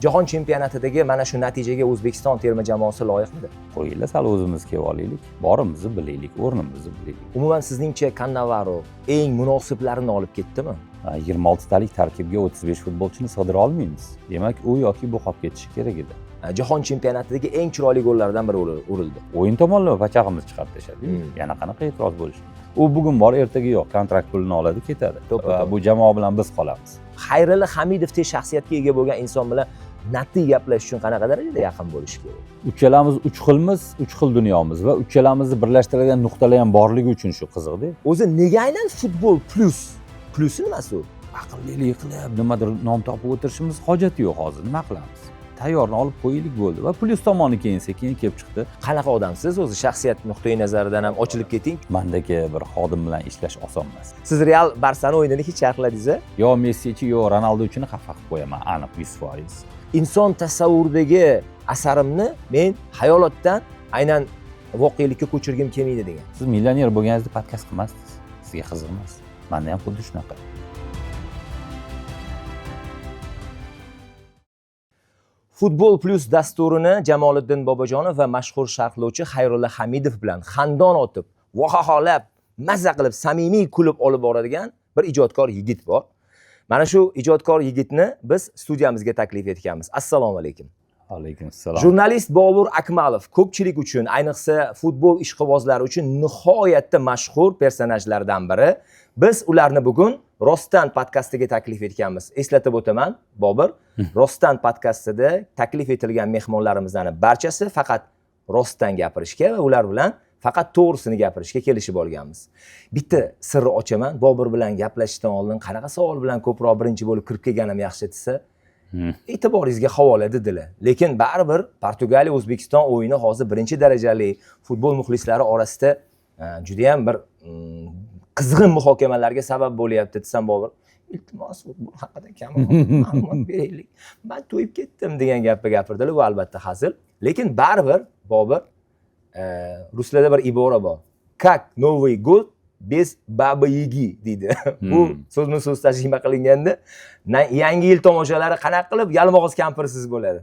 Jahon chempionatidagi mana shu natijaga O'zbekiston terma jamoasi loyiqmidi? Qo'yinglar sal o'zimiz kelib olaylik, borimizni bilaylik, o'rnimizni bilaylik. Umuman sizningcha Cannavaro eng munosiblarini olib ketdimi? 26 talik tarkibga 35 futbolchini sig'dira olmaymiz. Demak, u yoki bu qolib ketishi kerak edi. Jahon chempionatidagi eng chiroyli gollardan biri urildi. O'yin tomonlama pachag'imiz chiqarib tashladi. Yana qanaqa e'tiroz bo'lishi? U bugun bor, ertaga yo'q, kontrakt pulini oladi, ketadi. Va bu jamoa bilan biz qolamiz. Xayrilla Hamidovdek shaxsiyatga ega bo'lgan inson bilan nat'iy gaplashish uchun qanaqa darajada yaqin bo'lish kerak? Uchalamiz 3 xilmiz, 3 xil dunyomiz va uchalamizni birlashtiradigan nuqtalar ham borligi uchun shu qiziqda. O'zi nega aynan futbol plus? Plusi nimasi u? Aqllilik qilib, nimadir nom topib o'tirishimiz hojati yo'q hozir. Nima qilamiz? Tayyorni olib qo'yaylik bo'ldi va plyus tomoni keyin sekin kelib chiqdi. Qanaqa odamsiz? O'zi shaxsiyat nuqtai nazaridan ham ochilib keting. Mendagi bir xodim bilan ishlash oson emas. Siz Real Barsani o'yinini hech sharhladingiz-a? Yo Messichi, yo Ronaldo uchun xafa qilib qo'yaman, aniq 100%. Inson tasavvuridagi asarimni men hayolotdan aynan voqelikka ko'chirgim kelmaydi degan. Siz millioner bo'lganingizda podkast qilmasdingiz. Sizga qiziq emas. Menda ham xuddi shunaqa. Futbol plus dasturini Jamoliddin Bobojonov va mashhur sharhlovchi Xayrulla Hamidov bilan xandon otib, vahoholab, mazza qilib, samimiy kulib olib boradigan bir ijodkor yigit bor. Mana shu ijodkor yigitni biz studiyamizga taklif etganmiz. Assalomu alaykum. Alaykum assalom. Jurnalist Bobur Akmalov ko'pchilik uchun, ayniqsa futbol ishqibozlari uchun nihoyatda mashhur personajlardan biri. Biz ularni bugun Rostdan podkastiga taklif etganmiz. Eslatib o'taman, Bobur, Rostdan podkastida taklif etilgan mehmonlarimizdan barchasi faqat rostdan gapirishga va ular bilan faqat to'g'risini gapirishga kelishib olganmiz. Bitta sirni ochaman, Bobur bilan gaplashishdan oldin qanaqa savol bilan ko'proq birinchi bo'lib kirib kelganim yaxshi desa, e'tiboringizga havola dedilar. Lekin baribir Portugaliya O'zbekiston o'yini hozir birinchi darajali futbol muxlislari orasida juda ham bir qizg'in muhokamalarga sabab bo'lyapti desam, Bobur, iltimos futbol haqida kamroq ma'lumot beraylik. Men to'yib ketdim degan gapni gapirdilar. Bu albatta hazil. Lekin baribir Bobur ruslarda bir ibora bor. Как Новый год без Baba Yagi deydi. Bu so'zma so'z tarjima qilinganda yangi yil tomoshalari qanaqa qilib yalmog'iz kampirsiz bo'ladi.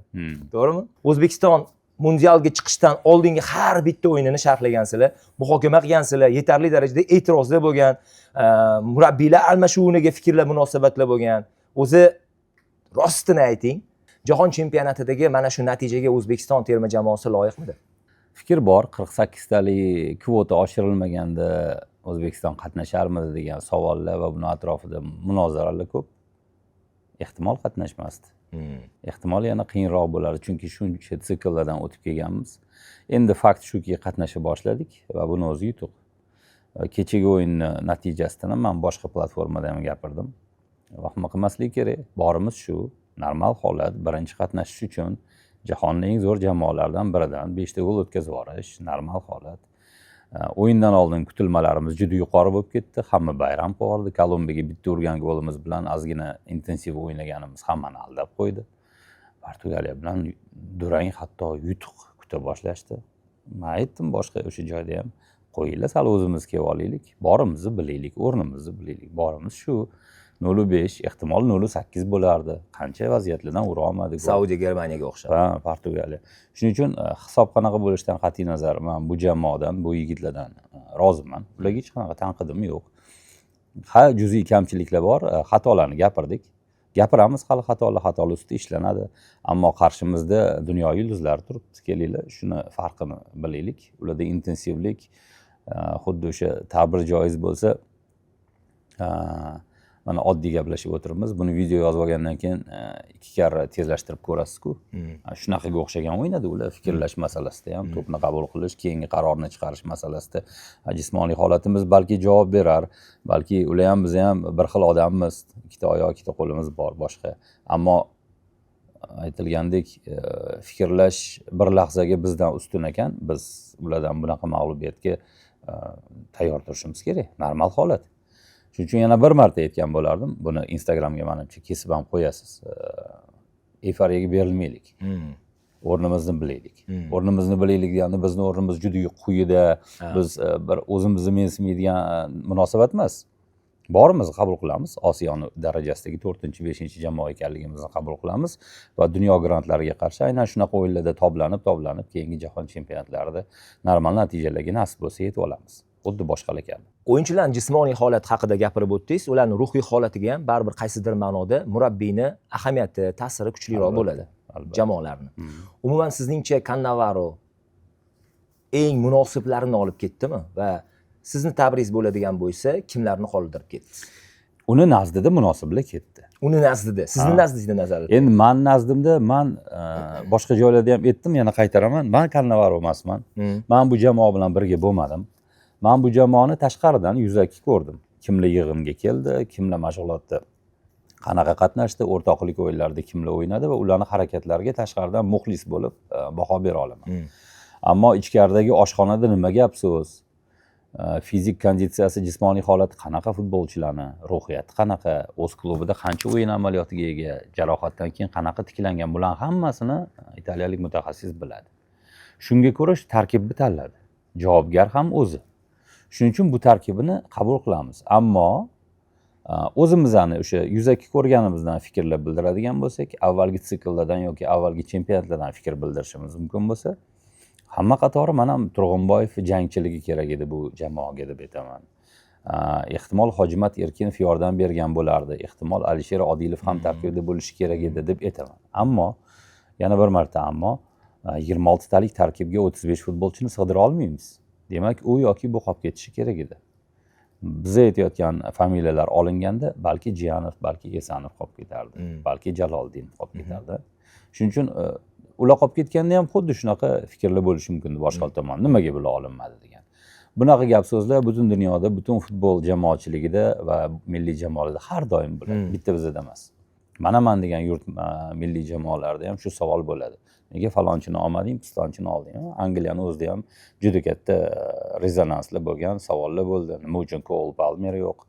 To'g'rimi? O'zbekiston mundialga chiqishdan oldingi har bitta o'yinini sharhlagansizlar, muhokama qilgansizlar, yetarli darajada e'tirozlar bo'lgan, murabbiylar almashuviga fikrlar, munosabatlar bo'lgan. O'zi rostini ayting, Jahon chempionatidagi mana shu natijaga O'zbekiston terma jamoasi loyiqmidi? Fikr bor, 48 talik kvota oshirilmaganda O'zbekiston qatnasharmidi degan savollar va buning atrofida munozaralar ko'p. Ehtimol qatnashmasdi. Ehtimol yana qiyinroq bo'lardi, chunki shuncha sikllardan o'tib kelganmiz. Endi fakt shuki qatnasha boshladik va buni o'zi yutuq. Kechagi o'yinni natijasidan men boshqa platformada ham gapirdim. Vahma qilmaslik kerak. Borimiz shu, normal holat, birinchi qatnashish uchun jahonning eng zo'r jamoalaridan biridan 5 ta gol o'tkazib yuborish normal holat. O'yindan oldin kutilmalarimiz juda yuqori bo'lib ketdi. Hamma bayram qildi. Kolumbiyaga bitta urgan golimiz bilan ozgina intensiv o'ynaganimiz hammani aldab qo'ydi. Portugaliya bilan durang, hatto yutuq kuta boshlashdi. Men aytdim boshqa o'sha joyda ham, qo'yinglar sal o'zimiz kelib olaylik, borimizni bilaylik, o'rnimizni bilaylik. Borimiz shu 0.5, ehtimol 0.8 bo'lardi. Qancha vaziyatlardan ura olmadik. Saudiya, Germaniyaga o'xshab. Ha, Portugaliya. Shuning uchun hisob qanaqa bo'lishidan qat'iy nazar, men bu jamoadan, bu yigitlardan roziman. Ularga hech qanaqa tanqidim yo'q. Ha, juz'iy kamchiliklar bor, xatolarni gapirdik. Gapiramiz, hali xatolar ustida ishlanadi. Ammo qarshimizda dunyo yulduzlari turibdi. Kelinglar, shuni farqini bilaylik. Ularda intensivlik, xuddi o'sha ta'bir joiz bo'lsa, mana oddiy gaplashib o'tiribmiz. Buni video yozib olgandan keyin 2 karra tezlashtirib ko'rasiz-ku. Shunaqaga o'xshagan o'ynadi ular, fikrlash masalasida ham, to'pni qabul qilish, keyingi qarorni chiqarish masalasida. Jismoniy holatimiz balki javob berar, balki ular ham biz ham bir xil odammiz, ikkita oyoq, ikkita qo'limiz bor, boshqa. Ammo aytilgandek, fikrlash bir lahzaga bizdan ustun ekan, biz ulardan bunaqa mag'lubiyatga tayyor turishimiz kerak, normal holat. Shuning uchun yana bir marta aytgan bo'lardim. Buni Instagramga menimcha kesib ham qo'yasiz. Efariyaga berilmaylik. O'rnimizni bilaylik. O'rnimizni bilaylik deganda bizni o'rnimiz juda quyida, biz bir o'zimizni mensimaydigan munosabat emas. borimizni qabul qilamiz. Osiyoni darajasidagi 4-5 jamoa ekanligimizni qabul qilamiz va dunyo grantlariga qarshi aynan shunaqa o'yinlarda toblanib, keyingi jahon chempionatlarida normal natijalarga nasib bo'lsa yetib olamiz. Xuddi boshqalar kabi. O'yinchilarning jismoniy holati haqida gapirib o'tdingiz. Ularning ruhiy holatiga ham baribir qaysidir ma'noda murabbiyni ahamiyati, ta'siri kuchliroq bo'ladi jamoalarni. Umuman sizningcha Cannavaro eng munosiblarini olib ketdimi va sizni tabriz bo'ladigan bo'lsa, kimlarni qoldirib ketdi? Uni nazdida munosiblar ketdi. Uni nazdida, sizni nazdingizda nazarda. Endi men nazdimda boshqa joylarda ham aytdim, yana qaytaraman. Men Cannavaro emasman. Men bu jamoa bilan birga bo'lmadim. Men bu jamoani tashqaridan yuzaki ko'rdim. Kimlar yig'inga keldi, kimlar mashg'ulotda qanaqa qatnashdi, o'rtoqlik o'yinlarida kimlar o'ynadi va ularning harakatlariga tashqaridan muxlis bo'lib baho bera olaman. Ammo ichkaridagi oshxonada nima gap so'z? Fizik konditsiyasi, jismoniy holati qanaqa futbolchilarni, ruhiyati qanaqa, o'z klubida qancha o'yin amaliyotiga ega, jarohatdan keyin qanaqa tiklangan, bularning hammasini italiyalik mutaxassis biladi. Shunga ko'ra tarkibni tanladi. Javobgar ham o'zi. Shuning uchun bu tarkibini qabul qilamiz. Ammo o'zimizni o'sha yuzaki ko'rganimizdan fikrlar bildiradigan bo'lsak, avvalgi sikllardan yoki avvalgi chempionatlardan fikr bildirishimiz mumkin bo'lsa, hamma qatori mana Turg'unboyev jangchiligi kerak edi bu jamoaga deb aytaman. Ehtimol Hojimat Erkinov yordam bergan bo'lardi. Ehtimol Alisher Odilov ham tarkibda bo'lishi kerak edi deb aytaman. Ammo yana bir marta 26 talik tarkibga 35 futbolchini sig'dira olmaymiz. Demak, u yoki bu qolib ketishi kerak edi. Biz aytayotgan familiyalar olinganda balki Jiyanov, balki Esanov qolib ketardi, balki Jaloliddin qolib ketardi. Shuning uchun ular qolib ketganda ham xuddi shunaqa fikrlar bo'lishi mumkin boshqa tomon. Nimaga bular olinmadi degan. Bunaqa gap so'zlar butun dunyoda, butun futbol jamoatchiligida va milliy jamoalarda har doim bo'ladi. Bitta bizda emas. Manaman degan yurt milliy jamoalarda ham shu savol bo'ladi. Nega falonchini olmading, pistonchini olding? Angliyani o'zida ham juda katta rezonanslar bo'lgan savollar bo'ldi. Nima uchun Cole Palmer yo'q?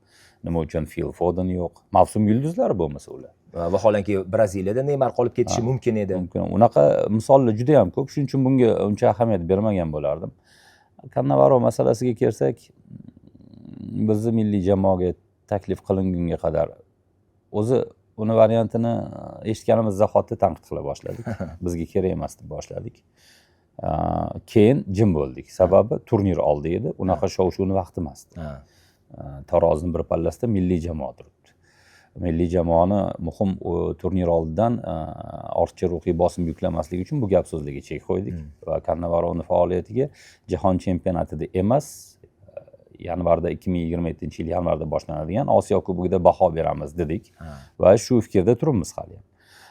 Nima uchun Phil Foden yo'q? Mavsum yulduzlari bo'lmasa ular. Vaholanki Braziliyada Neymar qolib ketishi mumkin edi. Mumkin. Unaqa misollar juda ham ko'p. Shuning uchun bunga uncha ahamiyat bermagan bo'lardim. Cannavaro masalasiga kelsak, bizni milliy jamoaga taklif qilingunga qadar o'zi uni variantini eshitganimiz zahoti tanqid qila boshladik. Bizga kerak emas deb boshladik. Keyin jim bo'ldik. Sababi turnir oldi edi. Unaqa shov-shuvni vaqti emas. Tarozining bir pallasida milliy jamoa turibdi. Milliy jamoani muhim turnir oldidan ortiqcha ruhiy bosim yuklamaslik uchun bu gap so'zlarga chek qo'ydik va Cannavaroning faoliyatiga jahon chempionatida emas, yanvarda 2027-yil yanvarda boshlanadigan Osiyo Kubogida baho beramiz dedik va shu fikrda turibmiz hali ham.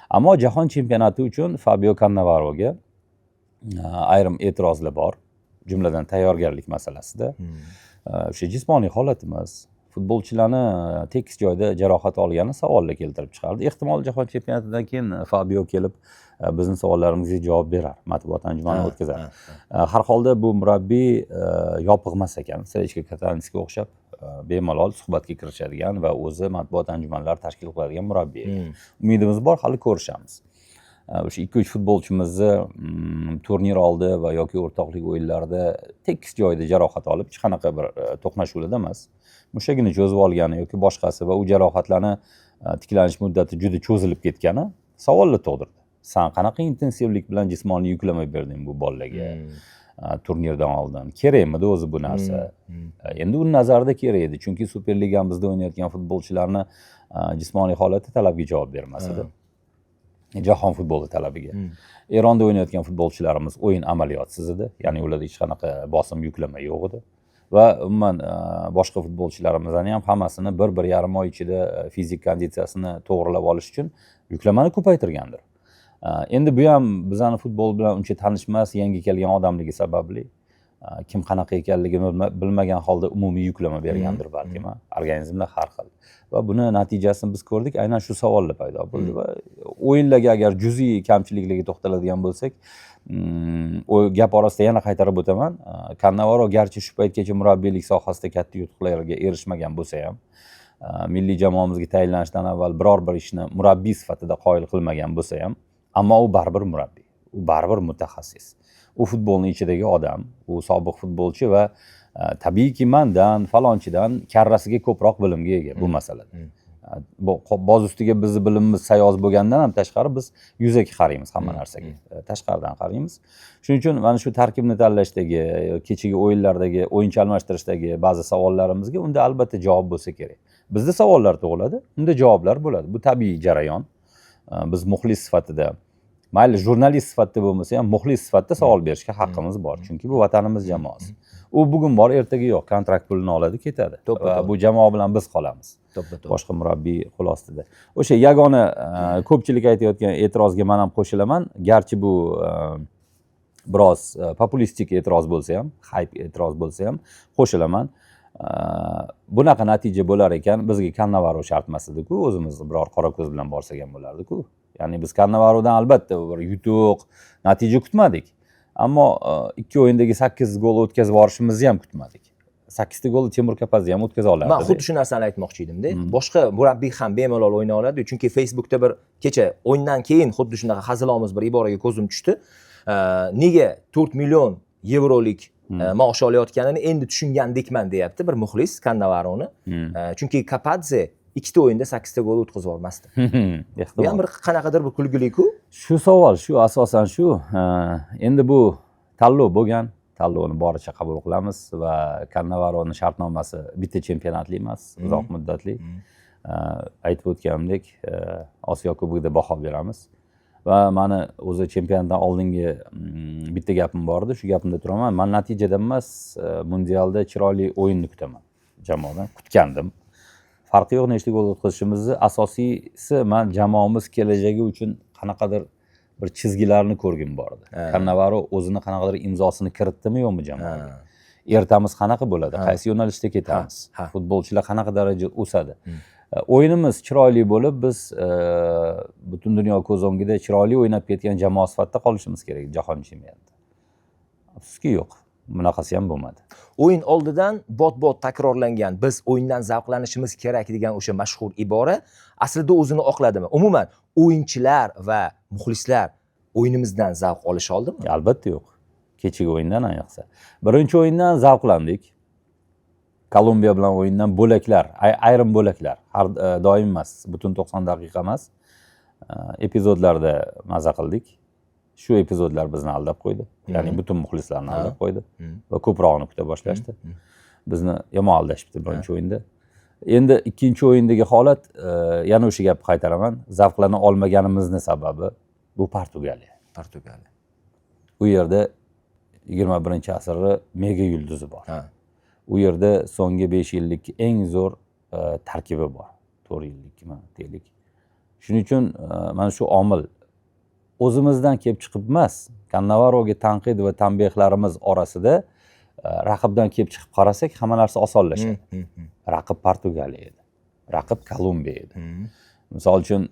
Ammo jahon chempionati uchun Fabio Cannavaroga ayrim e'tirozlar bor, jumladan tayyorgarlik masalasida. O'sha jismoniy holatimiz, futbolchilarni tekis joyda jarohat olgani savollar keltirib chiqardi. Ehtimol jahon chempionatidan keyin Fabio kelib bizning savollarimizga javob berar, matbuot anjumani o'tkazar. Har holda bu murabbiy yopiq emas ekan, Srechko Katanskiga o'xshab bemalol suhbatga kirishadigan va o'zi matbuot anjumanlari tashkil qiladigan murabbiy. Umidimiz bor, hali ko'rishamiz. O'sha 2-3 futbolchimizni turnir oldi va yoki o'rtoqlik o'yinlarida tekis joyda jarohat olib, hech qanaqa bir to'qnashuvlarda emas, mushagini cho'zib olgani yoki boshqasi va u jarohatlarni tiklanish muddati juda cho'zilib ketgani savollar tug'dirdi. Sen qanaqa intensivlik bilan jismoniy yuklama berding bu bolalarga turnirdan oldin? Kerakmidi o'zi bu narsa? Endi uni nazarda kerak edi, chunki Superligamizda o'ynayotgan futbolchilarni jismoniy holati talabga javob bermas edi. Jahon futboli talabiga. Eronda o'ynayotgan futbolchilarimiz o'yin amaliyotsiz edi, ya'ni ularda hech qanaqa bosim yuklama yo'q edi. Va umuman boshqa futbolchilarimizni ham hammasini 1-1,5 oy ichida fizik konditsiyasini to'g'rilab olish uchun yuklamani ko'paytirgandir. Endi bu ham bizning futbol bilan uncha tanish emas, yangi kelgan odamligi sababli kim qanaqa ekanligini bilmagan holda umumiy yuklama bergandir balki. Organizmlar har xil. Va buni natijasini biz ko'rdik, aynan shu savollar paydo bo'ldi va o'yinlarga agar juz'iy kamchiliklarga to'xtaladigan bo'lsak, o gap orasida yana qaytarib o'taman. Cannavaro garchi shu paytgacha murabbiylik sohasida katta yutuqlarga erishmagan bo'lsa ham, milliy jamoamizga tayinlanishdan avval biror bir ishni murabbiy sifatida qoyil qilmagan bo'lsa ham, ammo u baribir murabbiy, u baribir mutaxassis. U futbolning ichidagi odam, u sobiq futbolchi va Tabiiyki mandan, falonchidan karrasiga ko'proq bilimga ega bu masalada. Bu boz ustiga bizni bilimimiz sayoz bo'lgandan ham tashqari biz yuzaki qaraymiz hamma narsaga. Tashqaridan qaraymiz. Shuning uchun mana shu tarkibni tanlashdagi, kechagi o'yinlardagi, o'yinchi almashtirishdagi ba'zi savollarimizga unda albatta javob bo'lsa kerak. Bizda savollar tug'iladi, unda javoblar bo'ladi. Bu tabiiy jarayon. Biz muxlis sifatida, mayli jurnalist sifatida bo'lmasa ham muxlis sifatida savol berishga haqqimiz bor. Chunki bu vatanimiz jamoasi. U bugun bor, ertaga yo'q. Kontrakt pulini oladi, ketadi. Va bu jamoa bilan biz qolamiz. Boshqa murabbiy qo'l ostida. O'sha yagona ko'pchilik aytayotgan e'tirozga men ham qo'shilaman. Garchi bu biroz populistik e'tiroz bo'lsa ham, hype e'tiroz bo'lsa ham qo'shilaman. Bunaqa natija bo'lar ekan, bizga Cannavaro shart emas edi-ku, o'zimiz biror qora ko'z bilan borsak ham bo'lardi-ku. Ya'ni biz Cannavarodan albatta bir yutuq, natija kutmadik. Ammo 2 o'yindagi 8 gol o'tkazib yuborishimizni ham kutmadik. 8 ta golni Temur Kapadze ham o'tkaza olardi. Men xuddi shu narsani aytmoqchi edim-da. Boshqa murabbiy ham bemalol o'ynay oladi, chunki Facebookda bir kecha o'yindan keyin xuddi shunaqa hazilomuz bir iboraga ko'zim tushdi. Nega 4 million yevrolik maosh olayotganini endi tushungandekman deyapti bir muxlis Cannavaroni. Chunki Kapadze 2 ta o'yinda 8 ta gol o'tkazib yubormasdi. Bu ham bir qanaqadir bir kulgili-ku. Shu savol, shu asosan shu. Endi bu tanlov bo'lgan. Tanlovni boricha qabul qilamiz va Cannavaroni shartnomasi bitta chempionatli emas, uzoq muddatli. Aytib o'tganimdek, Osiyo Kubogida baho beramiz. Va meni o'zi chempionatdan oldingi bitta gapim bor edi, shu gapimda turaman. Men natijadan emas, mundialda chiroyli o'yinni kutaman jamoadan. Kutgandim. Farqi yo'q nechta gol o'tkazishimizni, asosiysi men jamoamiz kelajagi uchun qanaqadir bir chizgilarni ko'rgim bor edi. Cannavaro o'zini qanaqadir imzosini kiritdimi yo'qmi jamoaga? Ertamiz qanaqa bo'ladi? Qaysi yo'nalishda ketamiz? Futbolchilar qanaqa darajada o'sadi? O'yinimiz chiroyli bo'lib, biz butun dunyo ko'z o'ngida chiroyli o'ynab ketgan jamoa sifatida qolishimiz kerak jahon chempionatida. Afsuski yo'q. Bunaqasi ham bo'lmadi. O'yin oldidan bot-bot takrorlangan biz o'yindan zavqlanishimiz kerak degan o'sha mashhur ibora aslida o'zini oqladimi? Umuman o'yinchilar va muxlislar o'yinimizdan zavq olisha oldimi? Albatta yo'q. Kechagi o'yindan ayniqsa. Birinchi o'yindan zavqlandik. Kolumbiya bilan o'yindan bo'laklar, ayrim bo'laklar, har doim emas, butun 90 daqiqa emas, epizodlarda maza qildik. Shu epizodlar bizni aldab qo'ydi. Ya'ni butun muxlislarni aldab qo'ydi va ko'proqni kuta boshlashdi. Bizni yomon aldashibdi birinchi o'yinda. Endi ikkinchi o'yindagi holat, yana o'sha gapni qaytaraman, zavqlana olmaganimizni sababi bu Portugaliya. U yerda 21-asrning mega yulduzi bor. U yerda so'nggi 5 yillik eng zo'r tarkibi bor. 4 yillikmi, deylik. Shuning uchun mana shu omil o'zimizdan kelib chiqib emas, Cannavaroga tanqid va tanbehlarimiz orasida raqibdan kelib chiqib qarasak, hamma narsa osonlashadi. Raqib Portugaliya edi. Raqib Kolumbiya edi. Misol uchun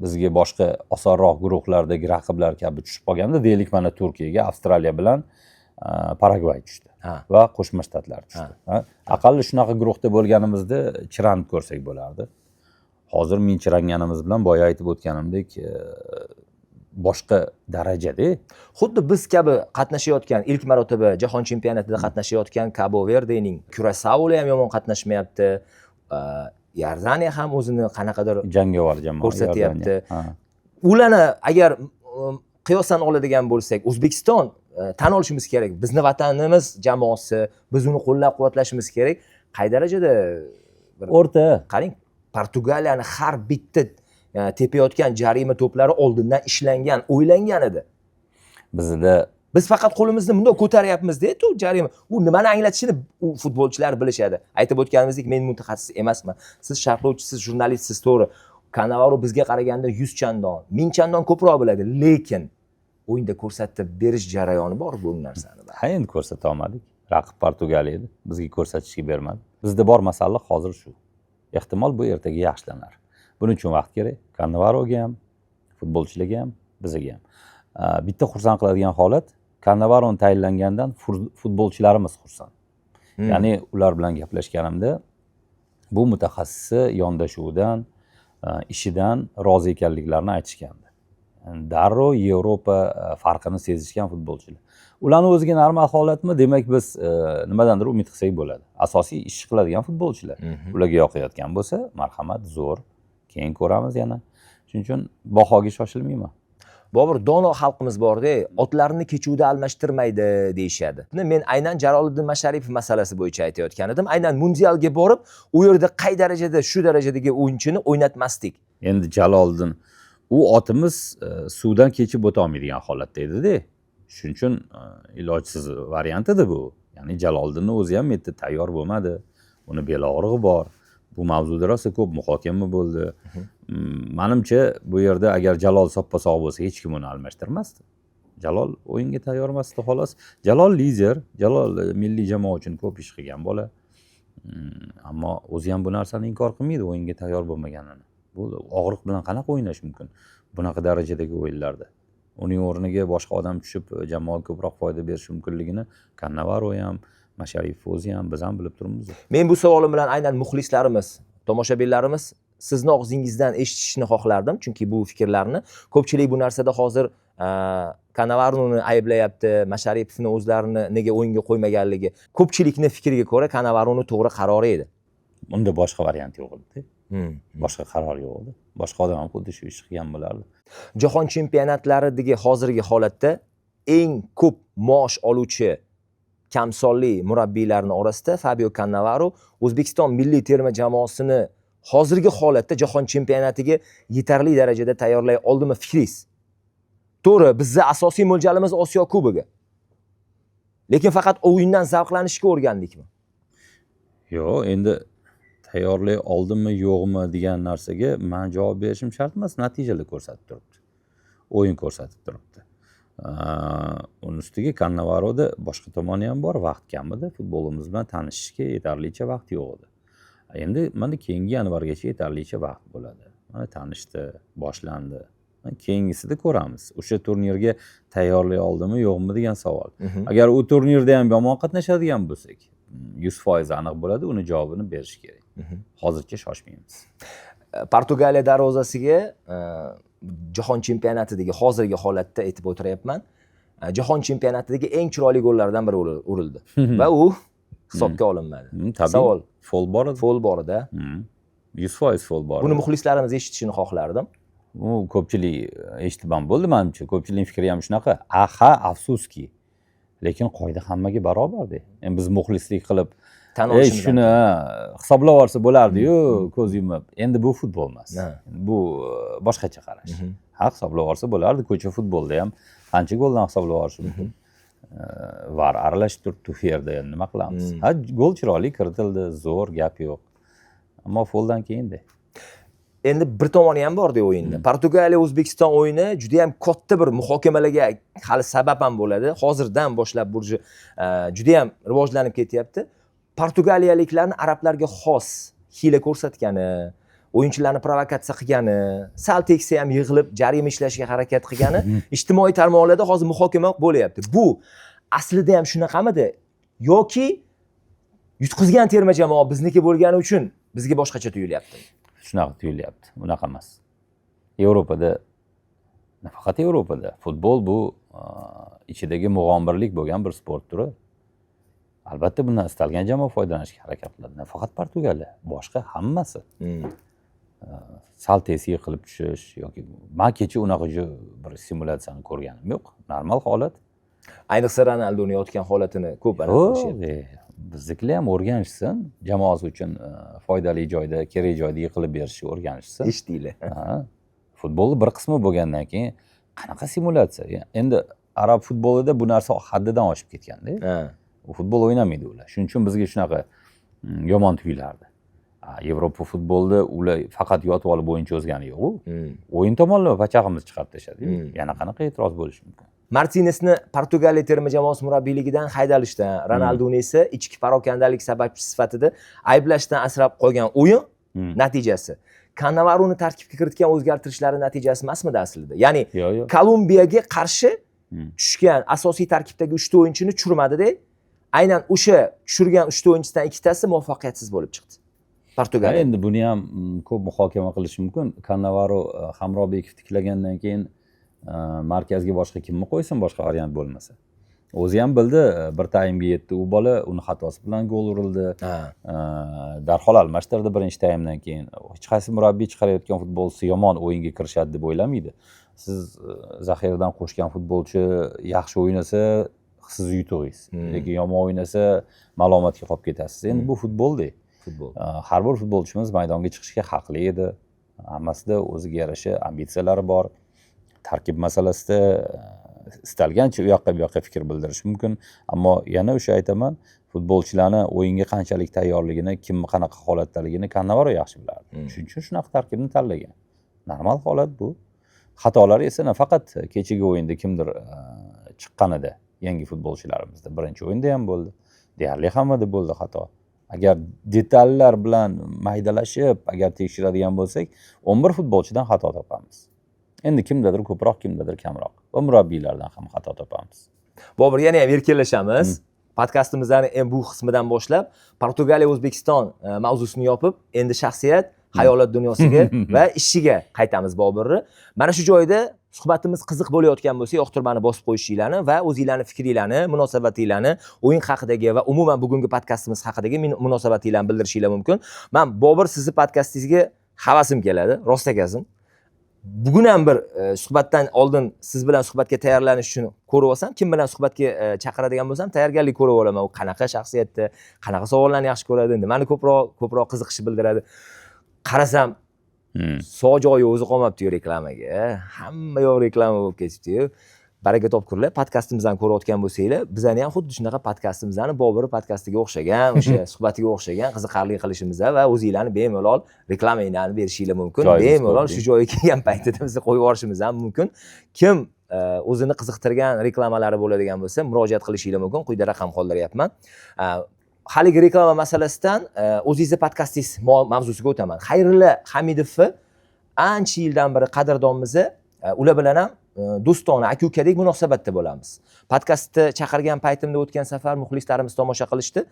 bizga boshqa osonroq guruhlardagi raqiblar kabi tushib qolganda, deylik mana Turkiyaga, Avstraliya bilan Paragvay tushdi va Qo'shma Shtatlar tushdi. Aqalli shunaqa guruhda bo'lganimizda chiranib ko'rsak bo'lardi. Hozir men chiranganimiz bilan boya aytib o'tganimdek boshqa darajada. Xuddi biz kabi qatnashayotgan ilk marotaba jahon chempionatida qatnashayotgan Cabo Verdening Curaçao'li ham yomon qatnashmayapti. Iordaniya ham o'zini qanaqadir jangovar jamoa ko'rsatyapti. Ularni agar qiyosan oladigan bo'lsak, O'zbekiston tan olishimiz kerak. Bizni vatanimiz jamoasi, biz uni qo'llab-quvvatlashimiz kerak. Qay darajada o'rta. Qarang, Portugaliyani har bitta tepayotgan jarima to'plari oldindan ishlangan, o'ylangan edi. Biz faqat qo'limizni bunday ko'taryapmiz-da, jarima. U nimani anglatishini u futbolchilar bilishadi. Aytib o'tganimizdek, men mutaxassis emasman. Siz sharhlovchisiz, jurnalistsiz, to'g'ri. Cannavaro bizga qaraganda 100 chandon, 1000 chandon ko'proq biladi, lekin o'yinda ko'rsatib berish jarayoni bor bu narsani. Ha, endi ko'rsata olmadik. Raqib Portugaliya edi, bizga ko'rsatishga bermadi. Bizda bor masala hozir shu. Ehtimol bu ertaga yaxshilanar. Buning uchun vaqt kerak. Cannavaroga ham, futbolchilarga ham, bizga ham. Bitta xursand qiladigan holat, Cannavaroning tayinlangandan futbolchilarimiz xursand. Ya'ni ular bilan gaplashganimda bu mutaxassisi yondashuvidan, ishidan rozi ekanliklarini aytishgandi. darrov Yevropa farqini sezishgan futbolchilar. Ularni o'ziga normal holatmi? Demak biz nimadandir umid qilsak bo'ladi. Asosiy ish qiladigan futbolchilar. Ularga yoqayotgan bo'lsa, marhamat, zo'r. Keyin ko'ramiz yana. Shuning uchun bahoga shoshilmayman. Bobur, dono xalqimiz bor-da, otlarni kechuvda almashtirmaydi deyishadi. Men aynan Jaloliddin Masharipov masalasi bo'yicha aytayotgan edim. Aynan mundialga borib, u yerda qay darajada, shu darajadagi o'yinchini o'ynatmasdik. Endi Jaloliddin u otimiz suvdan kechib o'ta olmaydigan holatda edi-da. Shuning uchun ilojsiz variant edi bu. Ya'ni Jaloliddinning o'zi ham yerda tayyor bo'lmadi. Uni bel og'rig'i bor. Bu mavzuda rosa ko'p muhokama bo'ldi. Menimcha bu yerda agar Jalol soppa-sog' bo'lsa, hech kim uni almashtirmasdi. Jalol o'yinga tayyor emasdi xolos. Jalol lider, Jalol milliy jamoa uchun ko'p ish qilgan bola. Ammo o'zi ham bu narsani inkor qilmaydi, o'yinga tayyor bo'lmaganini. Bu og'riq bilan qanaqa o'ynash mumkin bunaqa darajadagi o'yinlarda? Uning o'rniga boshqa odam tushib jamoaga ko'proq foyda berishi mumkinligini Cannavaro ham, Masharipov o'zi ham biz ham bilib turibmiz. Men bu savolim bilan aynan muxlislarimiz, tomoshabinlarimiz sizni og'zingizdan eshitishni xohlardim, chunki bu fikrlarni ko'pchilik bu narsada hozir Cannavaroni ayblayapti, Masharipovni o'zlarini nega o'yinga qo'ymaganligi. Ko'pchilikni fikriga ko'ra Cannavaroni to'g'ri qarori edi. Unda boshqa variant yo'q edi. Boshqa qaror yo'q edi. Boshqa odam ham xuddi shu ish qilgan bo'lardi. Jahon chempionatlaridagi hozirgi holatda eng ko'p maosh oluvchi kamsonli murabbiylarning orasida Fabio Cannavaro O'zbekiston milliy terma jamoasini hozirgi holatda jahon chempionatiga yetarli darajada tayyorlay oldimi fikringiz? To'g'ri, bizning asosiy mo'ljalimiz Osiyo Kubogi. Lekin faqat o'yindan zavqlanishga o'rgandikmi? Yo'q, endi tayyorlay oldimmi, yo'qmi degan narsaga men javob berishim shart emas, natijalar ko'rsatib turibdi. O'yin ko'rsatib turibdi. Uning ustiga Cannavaroda boshqa tomoni ham bor, vaqt kam edi, futbolimiz bilan tanishishga yetarlicha vaqt yo'q edi. Endi mana keyingi yanvargacha yetarlicha vaqt bo'ladi. Mana tanishdi, boshlandi. Keyingisida ko'ramiz. O'sha turnirga tayyorlay oldimi, yo'qmi degan savol. Agar u turnirda ham yomon qatnashadigan bo'lsak, 100% aniq bo'ladi, uni javobini berish kerak. Hozircha shoshmaymiz. Portugaliya darvozasiga jahon chempionatidagi hozirgi holatda aytib o'tiryapman. Jahon chempionatidagi eng chiroyli gollardan biri urildi va u hisobga olinmadi. Savol, fol bor edi. Fol bor edi. 100% fol bor. Buni muxlislarimiz eshitishini xohlardim. U ko'pchilik eshitib ham bo'ldi menimcha. Ko'pchilikning fikri ham shunaqa. Ha, afsuski. Lekin qoida hammaga barobarda. Endi biz muxlislik qilib tan olishimiz shuni hisoblab olsa bo'lardi-yu, ko'z yumib. Endi bu futbol emas. Bu boshqacha qarash. Hisoblab olsa bo'lardi. Ko'cha futbolda ham qancha goldan hisoblab olish mumkin. Var aralashib turibdi u yerda, endi nima qilamiz? Gol chiroyli kiritildi, zo'r, gap yo'q. Ammo foldan keyinda. Endi bir tomoni ham bor-da o'yinda. Portugaliya O'zbekiston o'yini juda ham katta bir muhokamalarga hali sabab ham bo'ladi. Hozirdan boshlab burji juda ham rivojlanib ketyapti. Portugaliyaliklarni arablarga xos hiyla ko'rsatgani, o'yinchilarni provokatsiya qilgani, sal teksa ham yig'ilib jarima ishlashga harakat qilgani ijtimoiy tarmoqlarda hozir muhokama bo'lyapti. Bu aslida ham shunaqamidi yoki yutqizgan terma jamoa bizniki bo'lgani uchun bizga boshqacha tuyulyapti? Shunaqa tuyulyapti. Bunaqa emas. Yevropada, nafaqat Yevropada, futbol bu ichidagi mug'ombirlik bo'lgan bir sport turi. Albatta bundan istalgan jamoa foydalanishga harakat qiladi. Nafaqat Portugaliya, boshqa hammasi. Sal tesiga qilib tushish yoki men kecha unaqa bir simulyatsiyani ko'rganim yo'q. Normal holat. Ayniqsa Ronaldoning yotgan holatini ko'p aniqlashyapti. Biznikilar ham o'rganishsin, jamoasi uchun foydali joyda, kerak joyda yiqilib berishni o'rganishsin. Eshitdinglar. Futbolning bir qismi bo'lgandan keyin qanaqa simulyatsiya? Endi arab futbolida bu narsa haddidan oshib ketganda. Futbol o'ynamaydi ular. Shuning uchun bizga shunaqa yomon tuyulardi. Yevropa futbolida ular faqat yotib olib o'yin cho'zgani yo'q. O'yin tomonlama pachag'imiz chiqarib tashladi. Yana qanaqa e'tiroz bo'lishi mumkin? Martinesni Portugaliya terma jamoasi murabbiyligidan haydalishdan, Ronaldoni esa ichki parokandalik sababchi sifatida ayblashdan asrab qolgan o'yin natijasi. Cannavaroni tarkibga kiritgan o'zgartirishlari natijasi emasmidi aslida? Ya'ni Kolumbiyaga qarshi tushgan asosiy tarkibdagi 3 ta o'yinchini tushirmadi-da. Aynan o'sha tushirgan 3 ta o'yinchidan ikkitasi muvaffaqiyatsiz bo'lib chiqdi. Portugaliya. Endi buni ham ko'p muhokama qilish mumkin. Cannavaro Hamrobekov tiklagandan keyin markazga boshqa kimni qo'ysin, boshqa variant bo'lmasa. O'zi ham bildi, bir taymga yetdi u bola, uni xatosi bilan gol urildi. Darhol almashtirdi birinchi taymdan keyin. Hech qaysi murabbiy chiqarayotgan futbolchisi yomon o'yinga kirishadi deb o'ylamaydi. Siz zaxiradan qo'shgan futbolchi yaxshi o'ynasa, siz yutug'ingiz. Lekin yomon o'ynasa, malomatga qolib ketasiz. Endi bu futbolda. Futbol. Har bir futbolchimiz maydonga chiqishga haqli edi. Hammasida o'ziga yarasha ambitsiyalari bor. Tarkib masalasida istalgancha u yoqqa bu yoqqa fikr bildirish mumkin, ammo yana o'sha aytaman, futbolchilarni o'yinga qanchalik tayyorligini, kimni qanaqa holatdaligini Cannavaro yaxshi bilardi. Shuning uchun shunaqa tarkibni tanlagan. Normal holat bu. Xatolari esa nafaqat kechagi o'yinda kimdir chiqqanida, yangi futbolchilarimizda birinchi o'yinda ham bo'ldi. Deyarli hammada bo'ldi xato. Agar detallar bilan maydalashib, agar tekshiradigan bo'lsak, 11 futbolchidan xato topamiz. Endi kimdadir ko'proq, kimdadir kamroq. Va murabbiylardan ham xato topamiz. Bobur, yana ham erkinlashamiz. Podkastimizning bu qismidan boshlab Portugaliya O'zbekiston mavzusini yopib, endi shaxsiyat, hayolat dunyosiga va ishiga qaytamiz Boburni. Mana shu joyda suhbatimiz qiziq bo'layotgan bo'lsa, yoqtirmani bosib qo'yishinglarni va o'zingizlarning fikringlarni, munosabatinglarni, o'yin haqidagi va umuman bugungi podkastimiz haqidagi munosabatinglarni bildirishinglar mumkin. Men Bobur sizni podkastingizga havasim keladi, rost aytgasim. Bugun ham bir suhbatdan oldin siz bilan suhbatga tayyorlanish uchun ko'rib olsam, kim bilan suhbatga chaqiradigan bo'lsam, tayyorgarlik ko'rib olaman. U qanaqa shaxsiyatda, qanaqa savollarni yaxshi ko'radi, nimani ko'proq qiziqishi bildiradi. Qarasam, joyi o'zi qolmabdi-yu reklamaga. Hamma yoq reklama bo'lib ketibdi-yu. Baraka topkurlar, podkastimizdan ko'rayotgan bo'lsanglar, bizani ham xuddi shunaqa podkastimizni Bobur podkastiga o'xshagan, o'sha suhbatiga o'xshagan qiziqarli qilishimiz va o'zingizlarni bemalol reklamanglarni berishinglar mumkin. Bemalol shu joyga kelgan paytida biz qo'yib yuborishimiz ham mumkin. Kim o'zini qiziqtirgan reklamalari bo'ladigan bo'lsa, murojaat qilishinglar mumkin. Quyida raqam qoldiryapman. Haligi reklama masalasidan o'zingizning podkastingiz mavzusiga o'taman. Xayrilla Hamidovni ancha yildan beri qadrdonimiz, ular bilan ham do'stona, aka-ukadek munosabatda bo'lamiz. Podkastni chaqirgan paytimda o'tgan safar muxlislarimiz tomosha qilishdi.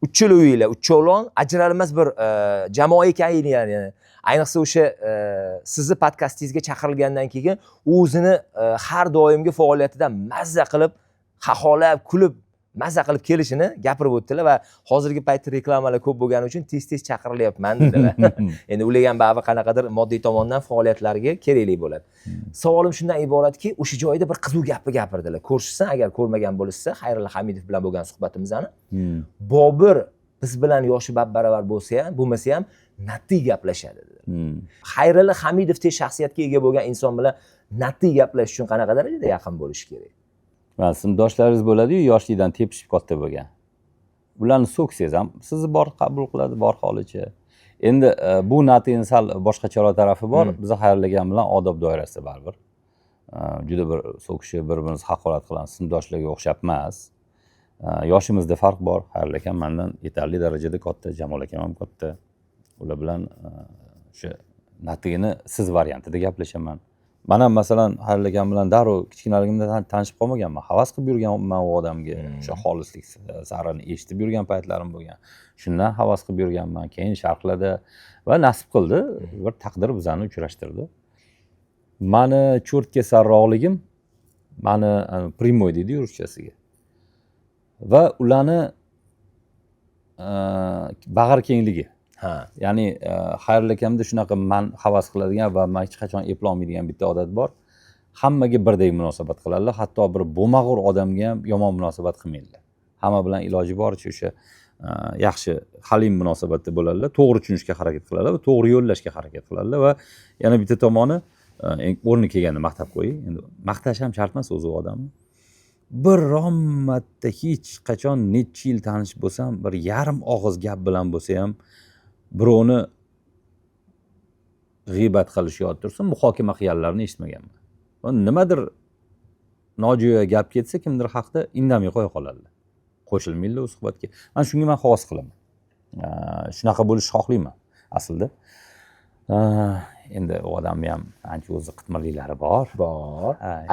Uchalovilar, uchovlon ajralmas bir jamoa ekanligini, ayniqsa o'sha sizni podkastingizga chaqirilgandan keyin o'zini har doimgi faoliyatidan mazza qilib, xaxolab, kulib, mazza qilib kelishini gapirib o'tdilar va hozirgi paytda reklamalar ko'p bo'lgani uchun tez-tez chaqirilyapman dedilar. Endi ular ham ba'zi qanaqadir moddiy tomondan faoliyatlariga kerakli bo'ladi. Savolim shundan iboratki, o'sha joyda bir qiziq gapni gapirdilar. Ko'rishsin, agar ko'rmagan bo'lsa, Xayrilla Hamidov bilan bo'lgan suhbatimizni. Bobur biz bilan yoshi bab-baravar bo'lsa ham, bo'lmasa ham nattiy gaplashadi dedilar. Xayrilla Hamidovdek shaxsiyatga ega bo'lgan inson bilan nattiy gaplash uchun qanaqa darajada yaqin bo'lish kerak? Mana sinfdoshlaringiz bo'ladi-yu, yoshlikdan tepishib katta bo'lgan. Ularni so'ksangiz ham sizni bor qabul qiladi, bor holicha. Endi bu natini sal boshqacharoq tarafi bor. Biz Xayrilla bilan odob doirasida baribir. Juda bir so'kishib, bir-birimizni haqorat qilamiz. Sinfdoshlarga o'xshab emas. Yoshimizda farq bor. Xayrilla akam mendan yetarli darajada katta, Jamol akam ham katta. Ular bilan o'sha natini siz variantida gaplashaman. Men ham masalan Xayrilla akam bilan darrov kichkinaligimda tanishib qolmaganman. Havas qilib yurganman u odamga. O'sha xolislik sarini eshitib yurgan paytlarim bo'lgan. Shundan havas qilib yurganman. Keyin Sharqlarda va nasib qildi, bir taqdir bizani uchrashtirdi. Meni cho'rtga sarroqligim, meni primoy deydi ruschasiga. Va ularni bag'ir kengligi. Ya'ni Xayrilla akamda shunaqa men havas qiladigan va men hech qachon eplolmaydigan bitta odat bor. Hammaga birdek munosabat qiladilar, hatto bir bo'mag'ur odamga ham yomon munosabat qilmaydilar. Hamma bilan iloji boricha o'sha yaxshi halim munosabatda bo'ladilar, to'g'ri tushunishga harakat qiladilar va to'g'ri yo'llashga harakat qiladilar va yana bitta tomoni o'rni kelganda maqtab qo'ying. Endi maqtash ham shart emas o'zi odamni. Bir marta hech qachon necha yil tanish bo'lsam, bir yarim og'iz gap bilan bo'lsa ham birovni g'iybat qilish yo'q tursin, muhokama qilganlarni eshitmaganman. Nimadir nojo'ya gap ketsa, kimdir haqda indamay qo'ya qoladilar. Qo'shilmaydilar u suhbatga. Mana shunga men havas qilaman. Shunaqa bo'lishni xohlayman aslida. Endi u odamni ham ancha o'zi qitmirliklari bor.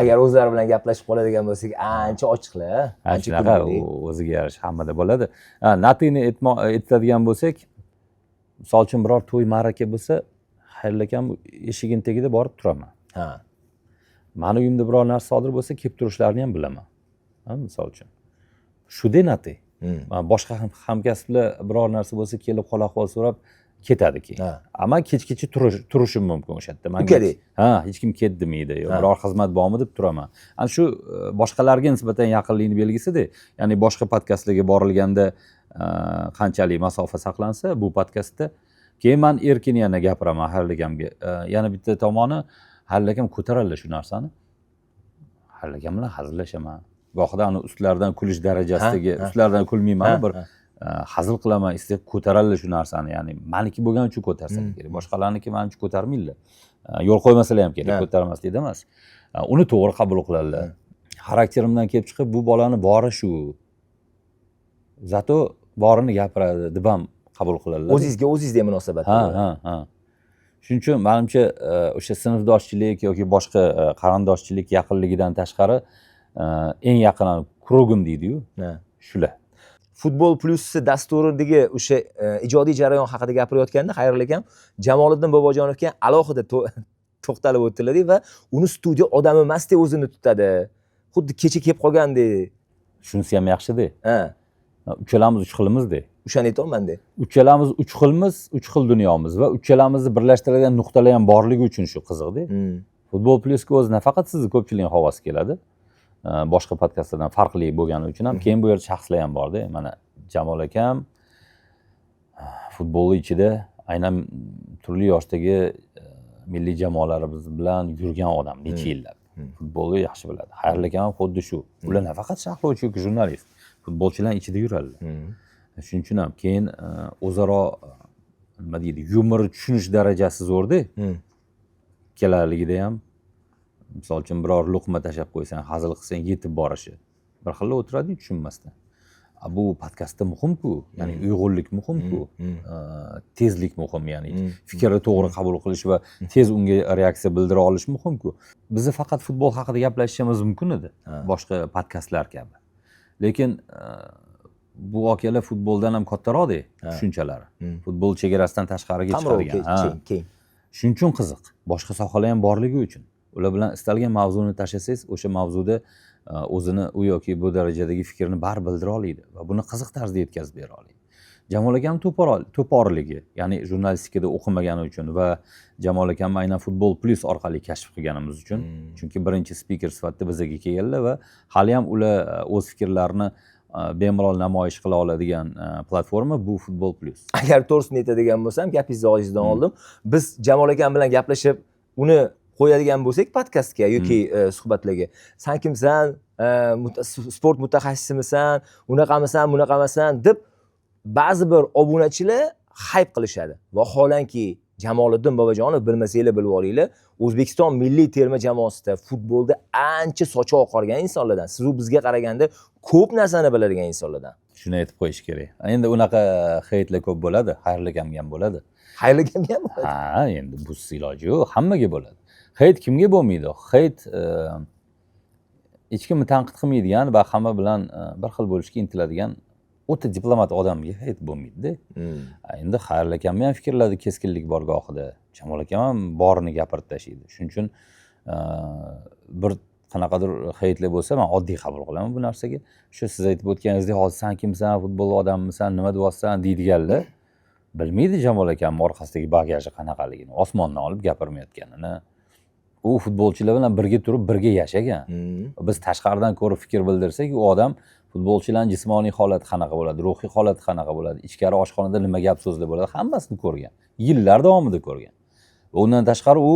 Agar o'zlari bilan gaplashib qoladigan bo'lsak, ancha ochiqlar, ancha kulgili. O'ziga yarasha hammada bo'ladi. Natini aytadigan bo'lsak, misol uchun biror to'y ma'raka bo'lsa, Xayrilla akam eshigini tagida borib turaman. mani uyimda biror narsa sodir bo'lsa kelib turishlarini ham bilaman. Misol uchun. Shuda nati. Boshqa hamkasblar biror narsa bo'lsa kelib hol ahvol so'rab ketadi keyin. Ammo kechgacha turishim mumkin o'sha yerda. Ukadek. Hech kim ket demaydi, yo biror xizmat bormi deb turaman. Ana shu boshqalarga nisbatan yaqinlikni belgisida, ya'ni boshqa podkastlarga borilganda qanchalik masofa saqlansa, bu podkastda keyin men erkin yana gapiraman Halikamga. Yana bitta tomoni Halikam ko'taradi shu narsani. Halikam bilan hazillashaman. Gohida uni ustlaridan kulish darajasidagi, ustlaridan kulmayman, bir hazil qilaman, istab ko'taradi shu narsani. Ya'ni meniki bo'lgani uchun ko'tarsa kerak. Boshqalarniki men uchun ko'tarmaydilar. Yo'l qo'ymasalar ham kerak, ko'tarmaslikda emas. Uni to'g'ri qabul qiladilar. Xarakterimdan kelib chiqib, bu bolani bori shu. Zato borini gapiradi deb ham qabul qiladilar. O'zingizga o'zingizdek munosabat. Ha. Shuning uchun menimcha o'sha sinfdoshchilik yoki boshqa qarindoshchilik yaqinligidan tashqari eng yaqin krugim deydi-yu. Shular. Futbol Plus dasturidagi o'sha ijodiy jarayon haqida gapirayotganda Xayrulakam Jamoliddin Bobojonovga alohida to'xtalib o'tdilar va uni studiya odami emasdek o'zini tutadi. Xuddi kecha kelib qolgandek. Shunisi ham yaxshi-da. Uchalamiz uch xilimiz-da. O'shani aytolmanda. Uchalamiz uch xilmiz, uch xil dunyomiz va uchalamizni birlashtiradigan nuqtalar ham borligi uchun shu qiziqda. Futbol Plusga o'zi nafaqat sizni ko'pchilikning havasi keladi. Boshqa podkastlardan farqli bo'lgani uchun ham keyin bu yerda shaxslar ham bor-da. Mana Jamol akam futbol ichida aynan turli yoshdagi milliy jamoalarimiz bilan yurgan odam necha yillab. Futbolni yaxshi biladi. Xayrulakam ham xuddi shu. Ular nafaqat sharhlovchi yoki jurnalist, futbolchilar ichida yuradilar. Shuning uchun ham keyin o'zaro nima deydi, yumor tushunish darajasi zo'rda. Kelaligida ham misol uchun biror luqma tashab qo'ysang, hazil qilsang yetib borishi. Bir xil o'tiradi tushunmasdan. Bu podkastda muhim-ku, ya'ni uyg'unlik muhim-ku, tezlik muhim, ya'ni fikrni to'g'ri qabul qilish va tez unga reaksiya bildira olish muhim-ku. Biz faqat futbol haqida gaplashishimiz mumkin edi, boshqa podkastlar kabi. Lekin bu akalar futboldan ham kattaroq-da tushunchalari. Futbol chegarasidan tashqariga chiqadigan. Shuning uchun qiziq. Boshqa sohalar ham borligi uchun. Ular bilan istalgan mavzuni tashlasangiz, o'sha mavzuda o'zini u yoki bu darajadagi fikrni bar bildira oladi va buni qiziq tarzda yetkazib bera oladi. Jamol akam to'porligi, ya'ni jurnalistikada o'qimagani uchun va Jamol akam aynan Futbol Plus orqali kashf qilganimiz uchun, chunki birinchi spiker sifatida bizga kelganlar va hali ham ular o'z fikrlarini bemalol namoyish qila oladigan platforma bu Futbol Plus. Agar to'g'risini aytadigan bo'lsam, gapingizni olishdan oldin biz Jamol akam bilan gaplashib, uni qo'yadigan bo'lsak podkastga yoki suhbatlarga, sen kimsan, sport mutaxassisimisan, unaqamisan, bunaqamisan deb ba'zi bir obunachilar hayp qilishadi. Vaholanki Jamoliddin Bobojonov bilmasanglar bilib olinglar, O'zbekiston milliy terma jamoasida futbolda ancha sochi oqargan insonlardan. Siz u bizga qaraganda ko'p narsani biladigan insonlardan. Shuni aytib qo'yish kerak. Endi unaqa haytlar ko'p bo'ladi, Xayrulakamga ham bo'ladi. Xayrulakamga ham bo'ladi. Endi bu iloji yo'q, hammaga bo'ladi. Hayt kimga bo'lmaydi? Hayt hech kimni tanqid qilmaydigan va hamma bilan bir xil bo'lishga intiladigan o'ta diplomat odamga hayt bo'lmaydi-da. Endi Xayrulakamni ham fikrladi keskinlik bor gohida. Jamol akam ham borini gapirib tashlaydi. Shuning uchun bir qanaqadir haytlar bo'lsa, men oddiy qabul qilaman bu narsaga. Shu siz aytib o'tganingizdek, hozir sen kimsan, futbol odammisan, nima deyapsan deydiganlar bilmaydi Jamol akamning orqasidagi bagaji qanaqaligini, osmondan olib gapirmayotganini. U futbolchilar bilan birga turib, birga yashagan. Biz tashqaridan ko'rib fikr bildirsak, u odam futbolchilarning jismoniy holati qanaqa bo'ladi, ruhiy holati qanaqa bo'ladi, ichkari oshxonada nima gap so'zlar bo'ladi, hammasini ko'rgan. Yillar davomida ko'rgan. Va undan tashqari u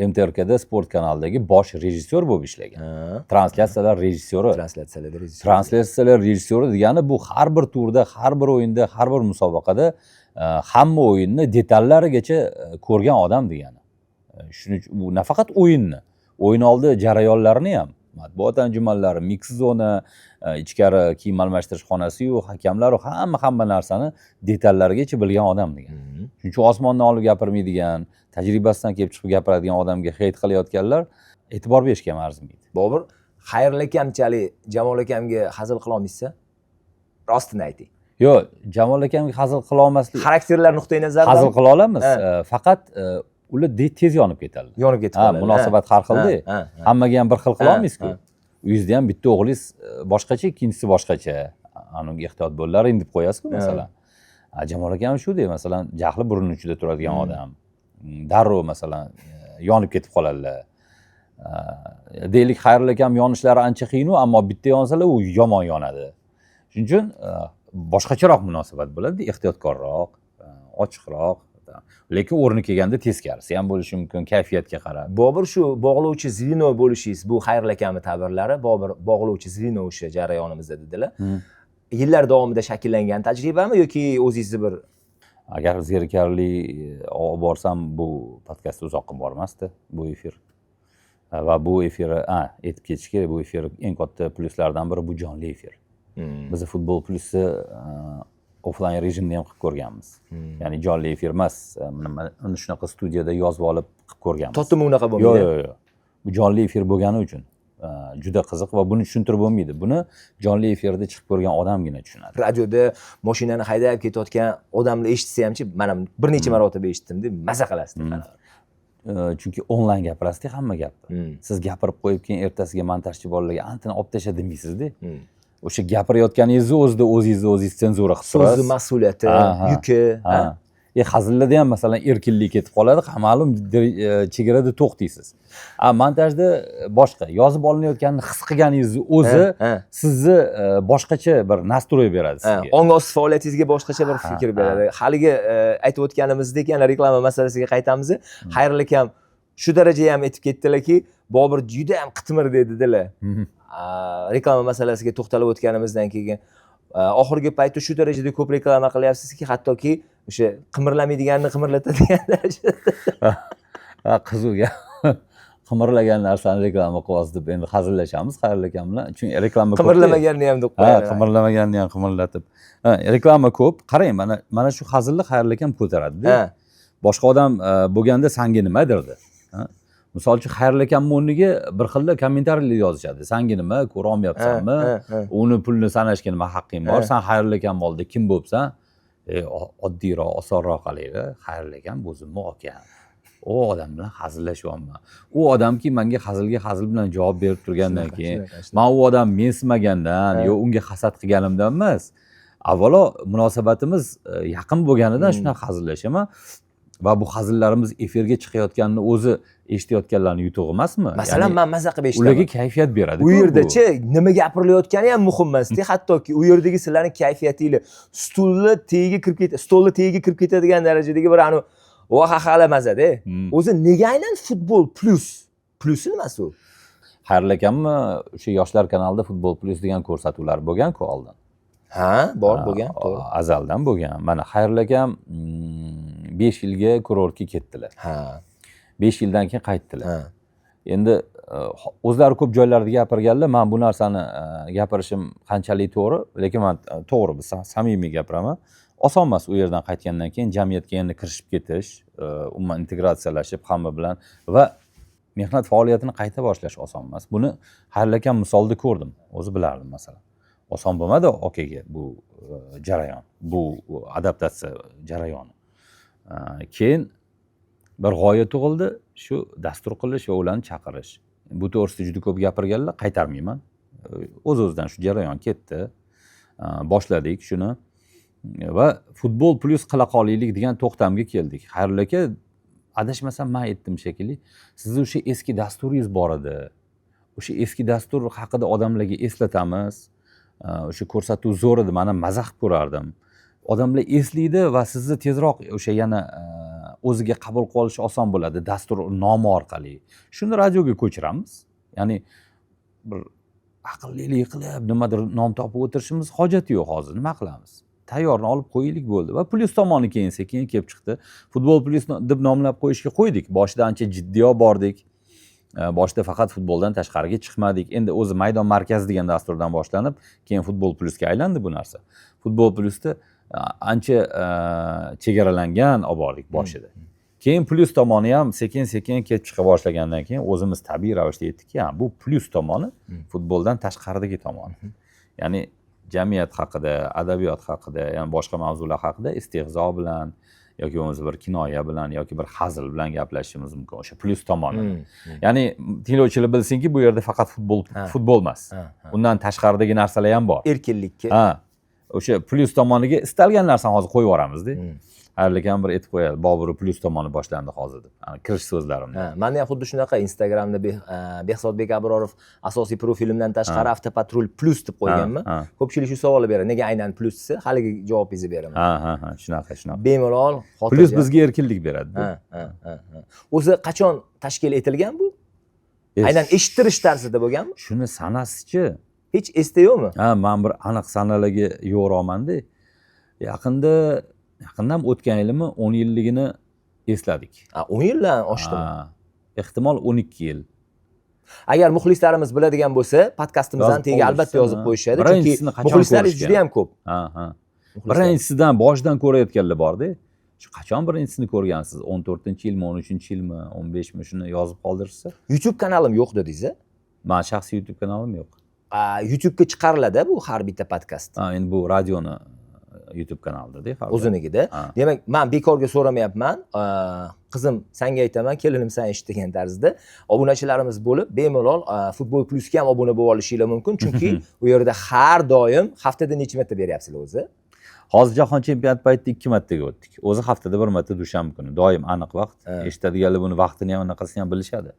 MTRKda sport kanalidagi bosh rejissyor bo'lib ishlagan. Translyatsiyalar rejissyori. Translyatsiyalar rejissyori degani bu har bir turda, har bir o'yinda, har bir musobaqada hamma o'yinni detallarigacha ko'rgan odam degani. Shuning uchun bu nafaqat o'yinni, o'yin oldi jarayonlarini ham, matbuot anjumanlari, mix zona, ichkari kiyim almashtirish xonasi-yu, hakamlar-u hamma narsani detallarigacha bilgan odam degan. Shuning uchun osmondan olib gapirmaydigan, tajribasidan kelib chiqib gapiradigan odamga hayt qilayotganlar e'tibor berishga ham arzimaydi. Bobur, Xayrulakamchalik Jamol akamga hazil qila olmaysiz? Rostini ayting. Yo'q, Jamol akamga hazil qila olmaslik. Xarakterlar nuqtai nazaridan hazil qila olamiz. Faqat ular tez yonib ketadi. Yonib ketib Ha, qoladi. munosabat har xilda. Ha. Hammaga ham bir xil qila olmaysiz-ku. Ha. Uyingizda ham bitta o'g'lingiz boshqacha, ikkinchisi boshqacha. Aniga ehtiyot bo'linglar deb qo'yasiz-ku masalan. Jamol aka ham shudek, masalan, jahli burun uchida turadigan odam. Darrov masalan yonib ketib qoladilar. Deylik, Xayrul akam yonishlari ancha qiyin, ammo bitta yonsalar u yomon yonadi. Shuning uchun boshqacharoq munosabat bo'ladi, ehtiyotkorroq, ochiqroq. Lekin o'rni kelganda teskarisi ham bo'lishi mumkin, kayfiyatga qarab. Bobur, shu bog'lovchi zvino bo'lishingiz, bu Xayrul akamning ta'birlari, Bobur bog'lovchi zvino o'sha jarayonimizda dedilar. Yillar davomida shakllangan tajribami yoki o'zingizni bir Agar zerikarli olib borsam, bu podkast uzoqqa bormasdi, bu efir. Va bu efir, aytib ketish kerak, bu efir eng katta plyuslardan biri bu jonli efir. Biz Futbol Plusni offline rejimda ham qilib ko'rganmiz. Ya'ni jonli efir emas, uni shunaqa studiyada yozib olib qilib ko'rganmiz. totimi unaqa bo'lmaydi. Yo'q. Bu jonli efir bo'lgani uchun juda qiziq va buni tushuntirib bo'lmaydi. Buni jonli efirda chiqib ko'rgan odamgina tushunadi. Radioda mashinani haydab ketayotgan odamni eshitsa hamchi, mana bir necha marotaba eshitdim deb maza qilasizlar. Chunki onlayn gapirasizda hamma gapni. Siz gapirib qo'yib keyin ertasiga montajchi bolalarga antini olib tashlab demaysizda. O'sha gapirayotganingizni o'zingiz senzura qilib turasiz. So'zni mas'uliyati, yuki, hazillarda ham masalan erkinlik ketib qoladi, ma'lum chegarada to'xtaysiz. Montajda boshqa, yozib olinayotganini his qilganingizni o'zi sizni boshqacha bir nastroy beradi sizga. Ong osti faoliyatingizga boshqacha bir fikr beradi. Haligi aytib o'tganimizdek, yana reklama masalasiga qaytamiz. Xayrul akam shu darajaga ham aytib ketdilarki, Bobur juda ham qitmir dedilar. Reklama masalasiga to'xtalib o'tganimizdan keyin oxirgi paytda shu darajada ko'p reklama qilyapsizki, hattoki o'sha qimirlamaydiganni qimirlatadigan darajada. Qizuga qimirlagan narsani reklama qilyapsiz deb endi hazillashamiz Xayrul akam bilan. Chunki reklama ko'p. Qimirlamaganni ham deb qo'yadi. Qimirlamaganni ham qimirlatib. Reklama ko'p. Qarang, mana shu hazilni Xayrul akam ko'taradi-da. Boshqa odam bo'lganda sanga nima derdi? Misol uchun Xayrul akamning o'rniga bir xilda kommentariyalar yozishadi. Sanga nima, ko'ra olmayapsanmi? Uni pulni sanashga nima haqqing bor? Sen Xayrul akam oldida kim bo'libsan? Oddiyroq, osonroq qilaylik. Xayrul akam o'zimni aka. O odam bilan hazillashyapman. U odamki menga hazilga hazil bilan javob berib turgandan keyin, men u odam mensimagandan yo unga hasad qilganimdan emas, avvalo munosabatimiz yaqin bo'lganidan shunaqa hazillashaman. Va bu hazillarimiz efirga chiqayotganini o'zi eshitayotganlarning yutug'i emasmi? Masalan, men maza qilib eshitaman. Ularga kayfiyat beradi. U yerda-chi nima gapirilayotgani ham muhim emas-da, hattoki u yerdagi sizlarning kayfiyatingiz stolni tagiga kirib ketadigan darajadagi bir vahahala mazada. O'zi nega aynan Futbol Plus nimasi u? Xayrul akamni o'sha yoshlar kanalida Futbol Plus degan ko'rsatuvlar bo'lgan-ku oldin. Bor bo'lgan, to'g'ri. Azaldan bo'lgan. Mana Xayrul akam 5 yilga kurortga ketdilar. 5 yildan keyin qaytdilar. Endi o'zlari ko'p joylarda gapirganlar, men bu narsani gapirishim qanchalik to'g'ri, lekin men to'g'ri, samimiy gapiraman. Oson emas u yerdan qaytgandan keyin jamiyatga endi kirishib ketish, umuman integratsiyalashib hamma bilan va mehnat faoliyatini qayta boshlash oson emas. Buni Xayrul akam misolda ko'rdim, o'zi bilardim masalan. Oson bo'lmadi okaga bu jarayon, bu adaptatsiya jarayoni. Keyin bir g'oya tug'ildi, shu dastur qilish va ularni chaqirish. Bu to'g'risida juda ko'p gapirganlar, qaytarmayman. O'z-o'zidan shu jarayon ketdi. Boshladik shuni va Futbol Plus qila qolaylik degan to'xtamga keldik. Xayrul aka, adashmasam men aytdim shekilli, sizni o'sha eski dasturingiz bor edi. O'sha eski dastur haqida odamlarga eslatamiz. O'sha ko'rsatuv zo'r edi, men ham maza qilib ko'rardim. Odamlar eslaydi va sizni tezroq o'sha yana o'ziga qabul qilib olish oson bo'ladi dastur nomi orqali. Shuni radioga ko'chiramiz. Ya'ni bir aqllilik qilib nimadir nom topib o'tirishimiz hojati yo'q hozir. Nima qilamiz? Tayyorni olib qo'yaylik bo'ldi va Plus tomoni keyin sekin kelib chiqdi. Futbol Plus deb nomlab qo'yishga qo'ydik. Boshida ancha jiddiy bordik. Boshida faqat futboldan tashqariga chiqmadik. Endi o'zi maydon markazi degan dasturdan boshlanib, keyin Futbol Plusga aylandi bu narsa. Futbol Plusda ancha chegaralangan olib bordik boshida. Keyin Plus tomoni ham sekin-sekin kelib chiqa boshlagandan keyin o'zimiz tabiiy ravishda aytdikki, bu Plus tomoni futboldan tashqaridagi tomoni. Ya'ni jamiyat haqida, adabiyot haqida, ya'ni boshqa mavzular haqida istehzo bilan, yoki bo'lmasa bir kinoya bilan yoki bir hazil bilan gaplashishimiz mumkin o'sha plyus tomoni. Ya'ni tinglovchilar bilsinki, bu yerda faqat futbol emas. Undan tashqaridagi narsalar ham bor. Erkinlikka. O'sha plyus tomoniga istalgan narsani hozir qo'yib yuboramizda. Har bir aytib qo'yadi, Bobur plyus tomoni boshlandi hozir deb. Kirish so'zlarimda. Menda ham xuddi shunaqa Instagramda Behzodbek Abrorov asosiy profilimdan tashqari Avtopatrul plus deb qo'yganman. Ko'pchilik shu savolni beradi. Nega aynan plus desa, haligi javobingizni beraman. Shunaqa. Bemalol, xotirjam. Plus bizga erkinlik beradi. O'zi qachon tashkil etilgan bu? Aynan eshittirish tarzida bo'lganmi? Shuni sanasichi? Hech esda yo'qmi? Men bir aniq sanalarga yo'qroqman-da. Yaqindan o'tgan yilmi 10 yilligini esladik. 10 yildan oshdimi? Ehtimol 12 yil. Agar muxlislarimiz biladigan bo'lsa, podkastimizdan tagiga albatta yozib qo'yishadi, chunki muxlislaringiz juda ham ko'p. Birinchisidan boshidan ko'rayotganlar bor-da. Shu qachon birinchisini ko'rgansiz? 14-yilmi, 13-yilmi, 15mi shuni yozib qoldirsa? YouTube kanalim yo'q dedingiz-a? Men shaxsiy YouTube kanalim yo'q. YouTube'ga chiqariladi bu har bitta podkast. Endi bu radioni YouTube kanalida o'zinikida. Demak, men bekorga so'ramayapman. Qizim, senga aytaman, kelinim sen eshit degan tarzda obunachilarimiz bo'lib, bemalol Futbol Plusga ham obuna bo'lib olishinglar mumkin, chunki u yerda har doim haftada necha marta beryapsizlar o'zi? Hozir jahon chempionati paytida 2 martaga o'tdik. O'zi haftada 1 marta dushanba kuni. Doim aniq vaqt. Eshitadiganlar buni vaqtini ham anaqasini ham bilishadi.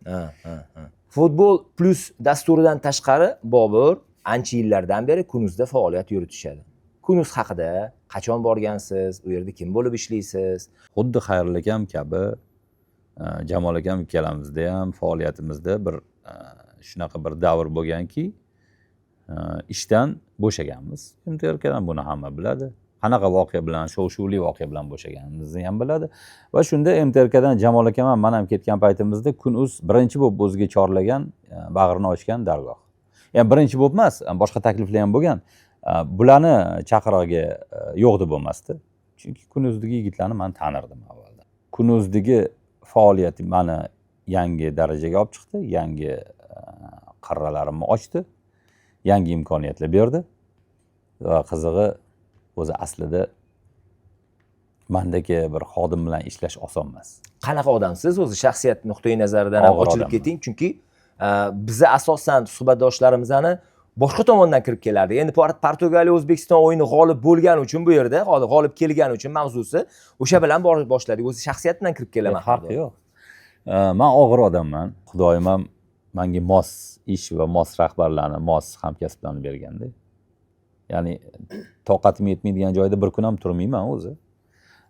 Futbol Plus dasturidan tashqari Bobur ancha yillardan beri Kunuzda faoliyat yuritishadi. Kunuz haqida qachon borgansiz? U yerda kim bo'lib ishlaysiz? Xuddi Xayrul akam kabi, Jamol akam ikkalamizda ham faoliyatimizda bir shunaqa bir davr bo'lganki, ishdan bo'shaganmiz. MTRKdan buni hamma biladi. Qanaqa voqea bilan, shov-shuvli voqea bilan bo'shaganimizni ham biladi. Va shunda MTRKdan Jamol akam ham men ham ketgan paytimizda Kunuz birinchi bo'lib o'ziga chorlagan, bag'rini ochgan dargoh. Ya'ni birinchi bo'lib emas, boshqa takliflar ham bo'lgan. Bularni chaqirig'iga yo'q deb bo'lmasdi. Chunki Kunuzdagi yigitlarni men tanirdim avvaldan. Kunuzdagi faoliyati meni yangi darajaga olib chiqdi, yangi qirralarimni ochdi, yangi imkoniyatlar berdi. Va qizig'i o'zi aslida mendagi bir xodim bilan ishlash oson emas. Qanaqa odamsiz o'zi shaxsiyat nuqtai nazaridan ham ochilib keting, chunki biza asosan suhbatdoshlarimizni boshqa tomondan kirib kelardi. Endi Portugaliya O'zbekiston o'yini g'olib bo'lgani uchun bu yerda, g'olib kelgani uchun mavzusi o'sha bilan boshladik. O'zi shaxsiyat bilan kirib kelaman. Farqi yo'q. Men og'ir odamman. Xudoyim ham menga mos ish va mos rahbarlarni, mos hamkasblarni berganda. Ya'ni toqatim yetmaydigan joyda bir kun ham turmayman o'zi.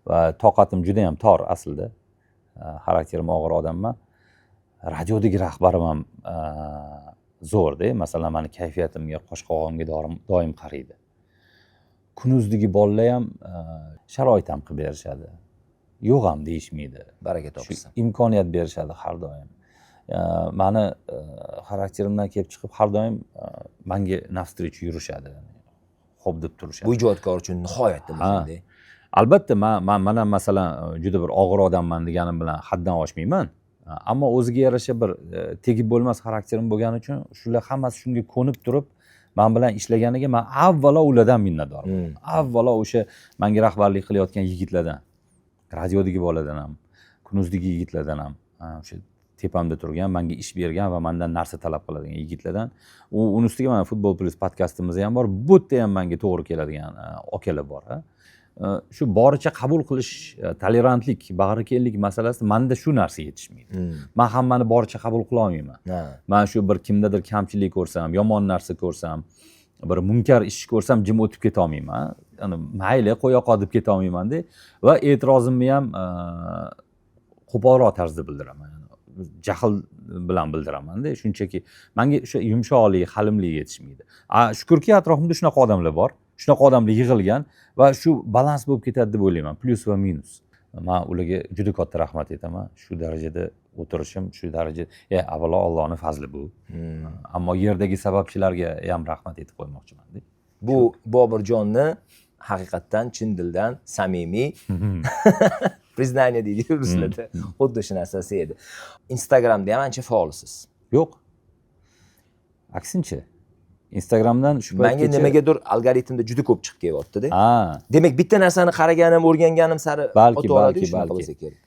Va toqatim juda ham tor aslida. Xarakterim og'ir odamman. Radiodagi rahbarim ham zo'rda. Masalan, meni kayfiyatimga, qo'shqog'imga doim qaraydi. Kunuzdagi bolalar ham sharoit ham qilib berishadi. Yo'q ham deyishmaydi. Baraka topsin. Imkoniyat berishadi har doim. Meni xarakterimdan kelib chiqib har doim menga navstroch yurishadi. Xo'p deb turishadi. Bu ijodkor uchun nihoyatda muhimda. Albatta, men masalan juda bir og'ir odamman deganim bilan haddan oshmayman. Ammo o'ziga yarasha bir tegib bo'lmas xarakterim bo'lgani uchun shular hammasi shunga ko'nib turib, men bilan ishlaganiga men avvalo ulardan minnatdorman. Avvalo o'sha menga rahbarlik qilayotgan yigitlardan, radiodagi boladan ham, Kunuzdagi yigitlardan ham, o'sha tepamda turgan, menga ish bergan va mendan narsa talab qiladigan yigitlardan. Uni ustiga mana Futbol Plus podkastimiz ham bor. Bu yerda ham menga to'g'ri keladigan akalar bor. Shu boricha qabul qilish, tolerantlik, bag'rikenlik masalasida menda shu narsa yetishmaydi. Men hammani boricha qabul qila olmayman. Men shu bir kimdadir kamchilik ko'rsam, yomon narsa ko'rsam, bir munkar ish ko'rsam jim o'tib keta olmayman. Ya'ni mayli qo'yoqo deb keta olmayman-da va e'tirozimni ham qo'polroq tarzda bildiraman. Jahl bilan bildiraman-da. Shunchaki menga o'sha yumshoqlik, halimlik yetishmaydi. Shukrki atrofimda shunaqa odamlar bor. Shunaqa odamlar yig'ilgan va shu balans bo'lib ketadi deb o'ylayman. Plus va minus. Men ularga juda katta rahmat aytaman. Shu darajada o'tirishim, shu darajada, avvalo Allohning fazli bu. Ammo yerdagi sababchilarga ham rahmat aytib qo'ymoqchiman-da. Bu Bobirjonni haqiqatdan chin dildan samimiy priznание deydi ruslarda. Xuddi shu narsasi edi. Instagramda ham ancha faolsiz. Yo'q. Aksincha. Instagramdan shu Menga paytgacha nimagadir algoritmda juda ko'p chiqib kelyapti-da. ha, Demak, bitta narsani qaraganim, o'rganganim sari Balki, o'tib oladi, balki, shunaqa balki. bo'lsa kerak.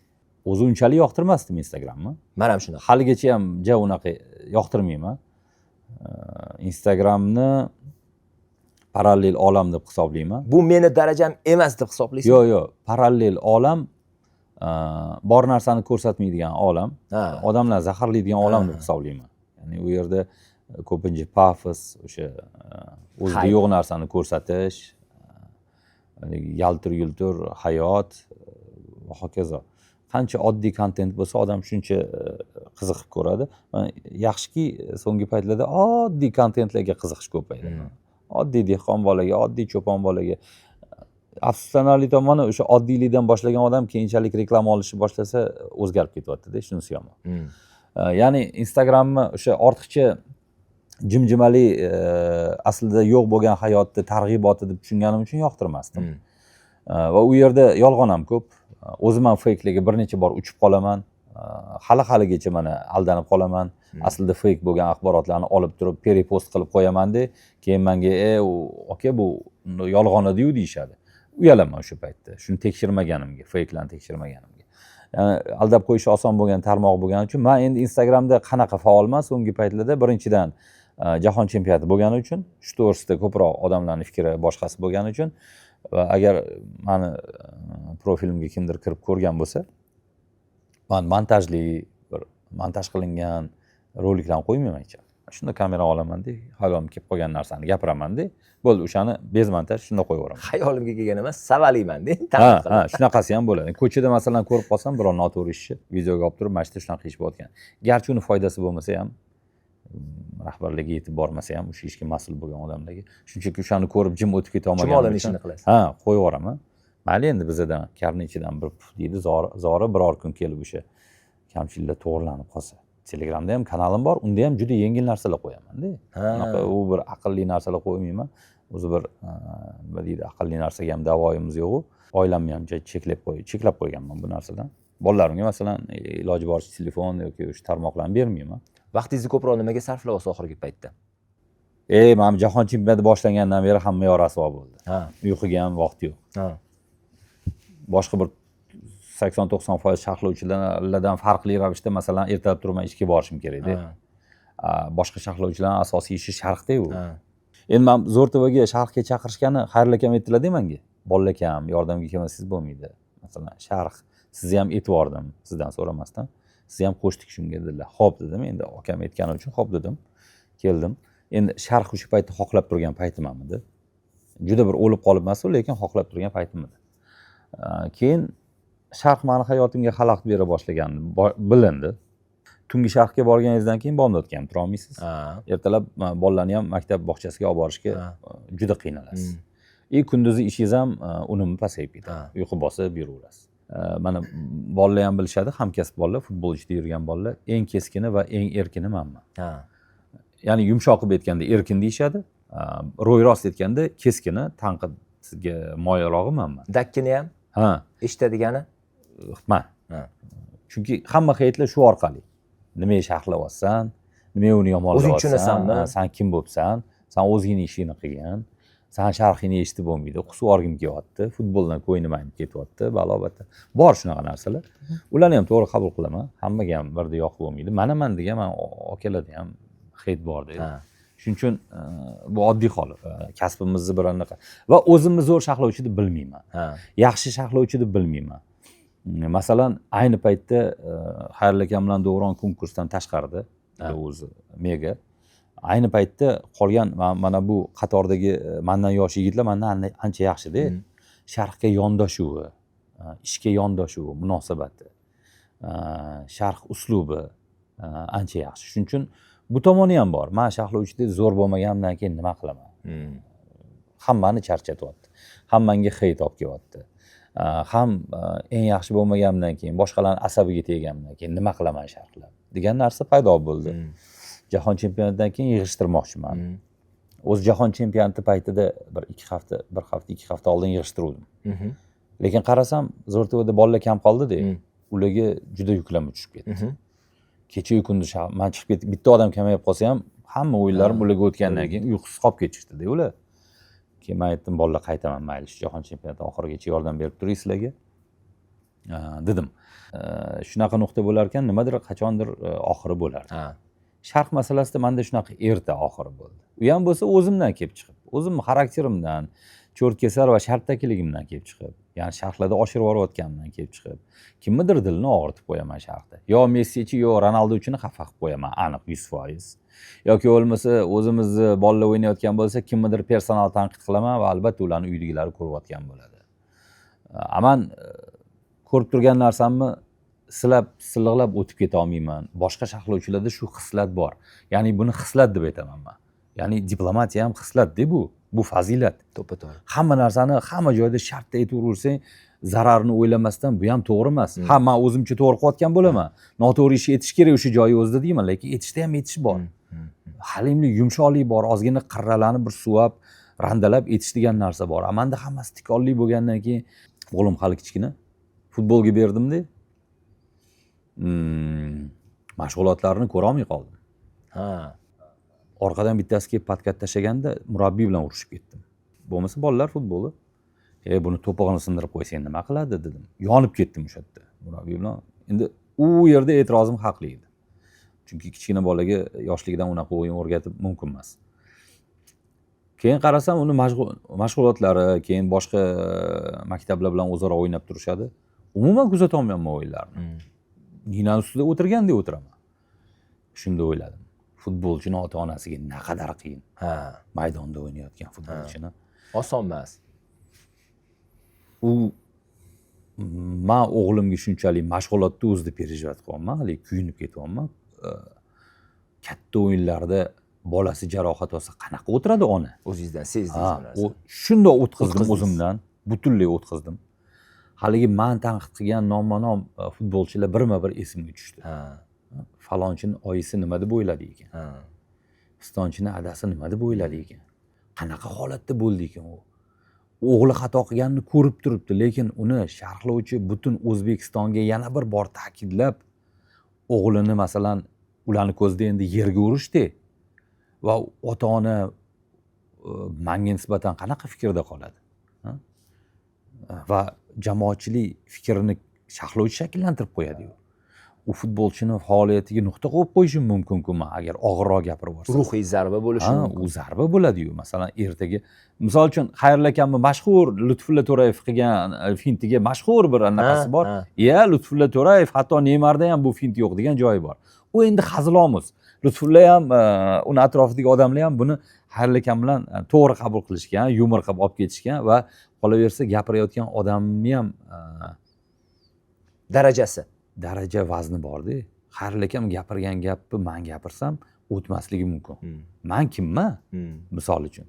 o'zi unchalik yoqtirmasdim Instagramni. Men ham shunaqa. Haligacha ham unaqa yoqtirmayman. Instagramni parallel olam deb hisoblayman. Bu meni darajam emas deb hisoblaysizmi? Yo'q, parallel olam bor narsani ko'rsatmaydigan olam, Ha. odamlar zaharlaydigan olam deb hisoblayman. Ya'ni u yerda ko'pincha pafos, o'sha o'zida Hayt. yo'q narsani ko'rsatish, yaltir-yultir hayot va hokazo. Qancha oddiy kontent bo'lsa, odam shuncha qiziqib ko'radi. Yaxshiki, so'nggi paytlarda oddiy kontentlarga qiziqish ko'paydi. Oddiy dehqon bolaga, oddiy cho'pon bolaga. Afsuslanarli tomoni, o'sha oddiylikdan boshlagan odam keyinchalik reklama olishni boshlasa o'zgarib ketyapti-da, shunisi yomon. Ya'ni Instagramni o'sha ortiqcha jimjimali aslida yo'q bo'lgan hayotni targ'iboti deb tushunganim uchun yoqtirmasdim. Va u yerda yolg'on ham ko'p. O'zim ham fake'larga bir necha bor uchib qolaman. Haligacha mana aldanib qolaman. Aslida fake bo'lgan axborotlarni olib turib peripost qilib qo'yaman-da, keyin menga aka bu yolg'on edi-yu deyishadi. Uyalaman o'sha paytda. Shuni tekshirmaganimga, fake'larni tekshirmaganimga. Ya'ni aldab qo'yish oson bo'lgan tarmoq bo'lgani uchun men endi Instagramda qanaqa faolman so'nggi paytlarda, birinchidan jahon chempionati bo'lgani uchun, shu to'g'risida ko'proq odamlarning fikri boshqasi bo'lgani uchun va agar meni profilimga kimdir kirib ko'rgan bo'lsa, men montajli, bir montaj qilingan roliklarni qo'ymayman hech. Shunda kamera olaman-da, hayolimga kelib qolgan narsani gapiraman-da, bo'ldi, o'shani bez montaj shunda qo'yaveraman. Hayolimga kelgan emas, savalayman-da. Ha, shunaqasi ham bo'ladi. Ko'chada masalan ko'rib qolsam, biror noto'g'ri ishni videoga olib turib, mana shu shunaqa ish bo'layotgan. Garchi uni foydasi bo'lmasa ham, rahbarlarga yetib bormasa ham, o'sha ishga mas'ul bo'lgan odamlarga, shunchaki o'shani ko'rib jim o'tib keta olmagan Chumolini ishini qilasiz. Ha, qo'yaveraman. Mayli, endi bizadan karnichidan bir puf deydi, zori biror kun kelib o'sha kamchiliklar to'g'rilanib qolsa. Telegramda ham kanalim bor, unda ham juda yengil narsalar qo'yaman-da. Unaqa u bir aqlli narsalar qo'ymayman. O'zi bir nima deydi, aqlli narsaga ham da'voyimiz yo'q-ku. Oilamni ham cheklab qo'yganman bu narsadan. Bolalarimga masalan iloji boricha telefon yoki o'sha tarmoqlarni bermayman. Vaqtingizni ko'proq nimaga sarflayapsiz oxirgi paytda? Mana jahon chempionati boshlangandan beri hamma yor asvo bo'ldi. Uyquga ham vaqt yo'q. Boshqa bir 80-90% sharhlovchilardan farqli ravishda masalan ertalab turib ishga borishim kerak-da. Boshqa sharhlovchilarning asosiy ishi sharhda-ku. Endi men Zo'rtovaga sharhga chaqirishgani xayrli akam aytdilar-da menga. Bolalar akam, yordamga kelmasangiz bo'lmaydi. Masalan, sharh sizni ham aytib yubordim, sizdan so'ramasdan. Sizni ham qo'shdik shunga dedilar. Xo'p dedim. Endi akam aytgani uchun xo'p dedim. Keldim. Endi sharh o'sha paytda xohlab turgan paytim edi. Juda bir o'lib qolibmas-ku, lekin xohlab turgan paytim edi. Keyin sharh meni hayotimga xalaqit bera boshlagani bilindi. Tungi sharhga borganingizdan keyin bomdodga ham tura olmaysiz. Ertalab bolalarni ham maktab bog'chasiga olib borishga juda qiynalasiz. Kunduzi ishingiz ham unumi pasayib ketadi. Uyqu bosib yuraverasiz. Mana bolalar ham bilishadi, hamkasb bolalar, futbol ichida yurgan bolalar, eng keskini va eng erkini menman. Ya'ni yumshoq qilib aytganda erkin deyishadi, ro'yrost aytganda keskini, tanqidga moyilrog'i menman. Dakkini ham? Eshitadigani? Men. Chunki hamma hayotlar shu orqali. Nimaga sharhlayapsan? Nimaga uni yomonlayapsan? O'zing tushunasanmi? Sen kim bo'lsan? Sen o'zingning ishingni qilgan. Sen sharhingni eshitib bo'lmaydi. Qusib o'rgim kelyapti. Futboldan ko'nglim aynib ketyapti. Balobatda. Bor shunaqa narsalar. Ularni ham to'g'ri qabul qilaman. Hammaga ham birdek yoqib bo'lmaydi. Mana degan men akalarda ham hayot bor deydi. Shuning uchun bu oddiy hol. Kasbimizni bir anaqa va o'zimni zo'r sharhlovchi deb bilmayman. Yaxshi sharhlovchi deb bilmayman. Masalan, ayni paytda Xayrli akam bilan Davron konkursdan tashqarida, o'zi mega. Ayni paytda qolgan mana bu qatordagi mendan yosh yigitlar mendan ancha yaxshi-da. Sharhga yondashuvi, ishga yondashuvi, munosabati, sharh uslubi ancha yaxshi. Shuning uchun bu tomoni ham bor. Men sharhlovchida zo'r bo'lmaganimdan keyin nima qilaman? Hammani charchatyapti. Hammanga hayt olib kelyapti. Ham eng yaxshi bo'lmaganimdan keyin boshqalarning asabiga tegganimdan keyin nima qilaman sharhlab degan narsa paydo bo'ldi. Jahon chempionatidan keyin yig'ishtirmoqchiman. O'z jahon chempionati paytida bir hafta 2 hafta oldin yig'ishtirdim. Lekin qarasam Zo'rto'da bolalar kam qoldi-da, ularga juda yuklama tushib ketdi. Kecha kunduz men chiqib ketib bitta odam kamayib qolsa ham hamma o'yinlarim ularga o'tgandan keyin uyqusiz qolib ketishdi-da ular. Keyin men aytdim, bolalar qaytaman mayli, jahon chempionati oxirigacha yordam berib turing sizlarga. Dedim. Shunaqa nuqta bo'lar ekan, nimadir qachondir oxiri bo'lar. Sharq masalasida menda shunaqa erta oxiri bo'ldi. U ham bo'lsa o'zimdan kelib chiqib, o'zimning xarakterimdan, cho'rtkesar va sharptakiligimdan kelib chiqib, ya'ni sharqlarda oshirib yuborayotganimdan kelib chiqib, kimnidir dilini og'ritib qo'yaman sharqda. Yo Messichi, yo Ronaldo uchun xafa qilib qo'yaman, aniq 100%. Yoki bo'lmasa o'zimizni bolalar o'ynayotgan bo'lsa, kimnidir personal tanqid qilaman va albatta ularni uydagilari ko'rayotgan bo'ladi. Aman ko'rib turgan narsamni silab silliqlab o'tib keta olmayman. Boshqa sharhlovchilarda shu xislat bor. Ya'ni buni xislat deb aytaman men. Ya'ni diplomatiya ham xislat-da bu. Bu fazilat. To'ppa-to'g'ri. Hamma narsani hamma joyda shartda aytaversang, zararni o'ylamasdan bu ham to'g'ri emas. Ha, men o'zimcha to'g'ri qilayotgan bo'laman. Noto'g'ri ish etish kerak o'sha joyi o'zida deyman, lekin etishda ham etish bor. Halimlik, yumshoqlik bor, ozgina qirralarni bir suvab, randalab etish degan narsa bor. Amanda hammasi tikonli bo'lgandan keyin o'g'lim hali kichkina futbolga berdimda. Mashg'ulotlarni ko'ra olmay qoldim. Orqadan bittasi kelib patkat tashlaganda murabbiy bilan urushib ketdim. Bo'lmasa bolalar futboli. Buni to'pog'ini sindirib qo'ysang nima qiladi dedim. Yonib ketdim o'sha yerda murabbiy bilan. Endi u yerda e'tirozim haqli edi. Chunki kichkina bolaga yoshligidan unaqa o'yin o'rgatib mumkin emas. Keyin qarasam uni mashg'ulotlari, keyin boshqa maktablar bilan o'zaro o'ynab turishadi. Umuman kuzata olmayman o'yinlarni. Nina ustida o'tirgandek o'tiraman. Shunda o'yladim. Futbolchini ota-onasiga naqadar qiyin. Maydonda o'ynayotgan futbolchini. Oson emas. Men o'g'limga shunchalik mashg'ulotda o'zida perejvat qilyapman, hali kuyinib ketyapman. Katta o'yinlarda bolasi jarohat olsa qanaqa o'tiradi ona? O'zingizdan sezdingiz. Shundoq o'tkazdim o'zimdan, butunlay o'tkazdim. Haligi men tanqid qilgan nomma-nom futbolchilar birma-bir esimga tushdi. Falonchining oyisi nima deb o'yladi ekan? Pistonchining adasi nima deb o'yladi ekan? Qanaqa holatda bo'ldi ekan u? O'g'li xato qilganini ko'rib turibdi, lekin uni sharhlovchi butun O'zbekistonga yana bir bor ta'kidlab, o'g'lini masalan ularni ko'zida endi yerga urishdi va ota-ona menga nisbatan qanaqa fikrda qoladi? Va jamoatchilik fikrini sharhlovchi shakllantirib qo'yadi-yu. U futbolchini faoliyatiga nuqta qo'yib qo'yishim mumkin-ku, agar og'irroq gapirib yuborsam. Ruhiy zarba bo'lishi mumkin. U zarba bo'ladi-yu. Masalan, ertaga misol uchun Xayrilla akamni mashhur Lutfulla To'rayev qilgan fintiga mashhur bir anaqasi bor. Lutfulla To'rayev hatto Neymarda ham bu fint yo'q degan joyi bor. U endi hazilomuz. Lutfulla ham, uni atrofidagi odamlar ham buni Xayrilla akam bilan to'g'ri qabul qilishgan, yumor qilib olib ketishgan va qolaversa gapirayotgan odamni ham daraja vazni bor-da. Xayrilla akam gapirgan gapni men gapirsam o'tmasligi mumkin. Men kimman? Misol uchun.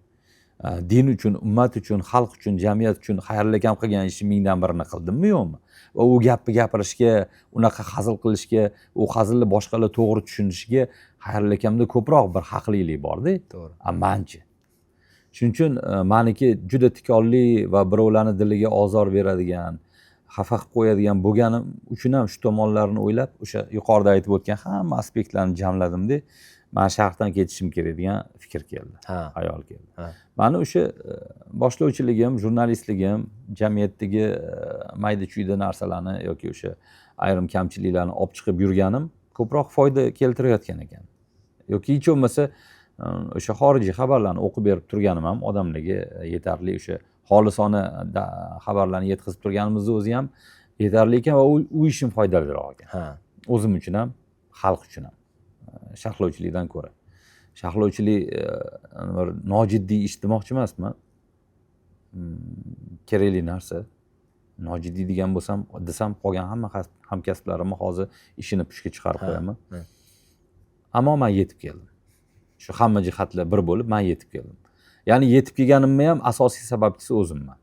Din uchun, ummat uchun, xalq uchun, jamiyat uchun Xayrilla akam qilgan ishni mingdan birini qildimmi, yo'qmi? Va u gapni gapirishga, unaqa hazil qilishga, u hazilni boshqalar to'g'ri tushunishiga Xayrilla akamda ko'proq bir haqlilik bor-da. To'g'ri. Menchi. Shuning uchun meniki juda tikonli va birovlarning diliga ozor beradigan, xafa qilib qo'yadigan bo'lganim uchun ham shu tomonlarni o'ylab, o'sha yuqorida aytib o'tgan hamma aspektlarni jamladimda, men sharqdan ketishim kerak degan fikr keldi. Xayol keldi. Mani o'sha boshlovchiligim, jurnalistligim, jamiyatdagi mayda-chuyda narsalarni yoki o'sha ayrim kamchiliklarni olib chiqib yurganim ko'proq foyda keltirayotgan ekan. Yoki hech bo'lmasa o'sha xorijiy xabarlarni o'qib berib turganim ham odamlarga yetarli, o'sha xolisona xabarlarni yetkazib turganimizni o'zi ham yetarli ekan va u ishim foydaliroq ekan. O'zim uchun ham, xalq uchun ham. Sharhlovchilikdan ko'ra. Sharhlovchilik bir nojiddiy ish demoqchi emasman. Kerakli narsa. Nojiddiy degan desam qolgan hamma hamkasblarimni hozir ishini pushga chiqarib qo'yaman. Ammo men yetib keldim. Shu hamma jihatlar bir bo'lib men yetib keldim. Ya'ni yetib kelganimni ham asosiy sababchisi o'zimman.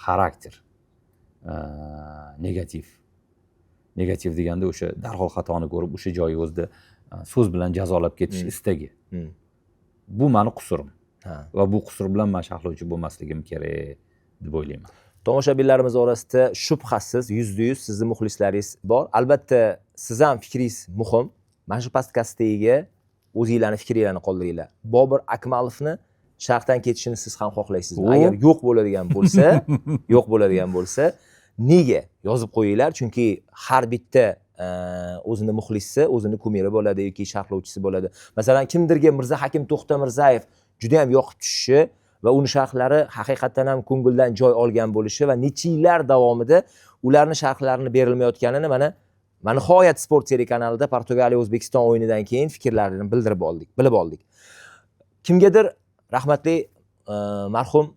Xarakter. Negativ. Negativ deganda o'sha darhol xatoni ko'rib, o'sha joyi o'zida so'z bilan jazolab ketish istagi. Bu meni qusurim. Va bu qusur bilan men sharhlovchi bo'lmasligim kerak deb o'ylayman. Tomoshabinlarimiz orasida shubhasiz 100% sizning muxlislaringiz bor. Albatta, siz ham fikringiz muhim. Mana shu podkastdagi o'zinglarning fikringlarni qoldiringlar. Bobur Akmalovni Sharqdan ketishini siz ham xohlaysizmi? O. Agar yo'q bo'ladigan bo'lsa, nega? Yozib qo'yinglar, chunki har bitta o'zini muxlisi, o'zini kumiri bo'ladi yoki sharhlovchisi bo'ladi. Masalan, kimdirga Mirzahakim To'xtamirzayev juda ham yoqib tushishi va uni sharhlari haqiqatan ham ko'ngildan joy olgan bo'lishi va necha yillar davomida ularning sharhlarini berilmayotganini mana nihoyat Sport telekanalida Portugaliya O'zbekiston o'yinidan keyin fikrlarini bilib oldik. Kimgadir rahmatli marhum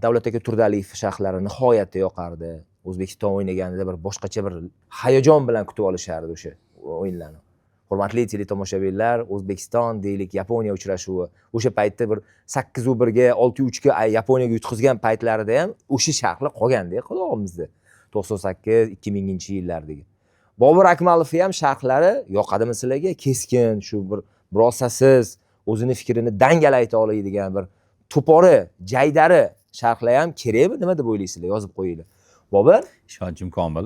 Davlat aka Turdaliyev sharhlari nihoyatda yoqardi. O'zbekiston o'ynaganida bir boshqacha bir hayajon bilan kutib olishardi o'sha o'yinlarni. Hurmatli teletomoshabinlar, O'zbekiston deylik Yaponiya uchrashuvi, o'sha paytda bir 8-1 ga 6-3 ga Yaponiyaga yutqizgan paytlarida ham o'sha sharhlar qolganda qulog'imizda. 98-2000-yillardagi. Bobur Akmalovning ham sharhlari yoqadimi sizlarga? Keskin, shu bir birosasiz, o'zini fikrini dangal ayta oladigan bir to'pori, jaydari sharhlar ham kerakmi? Nima deb o'ylaysizlar? Yozib qo'yinglar. Bobur, ishonchim komil.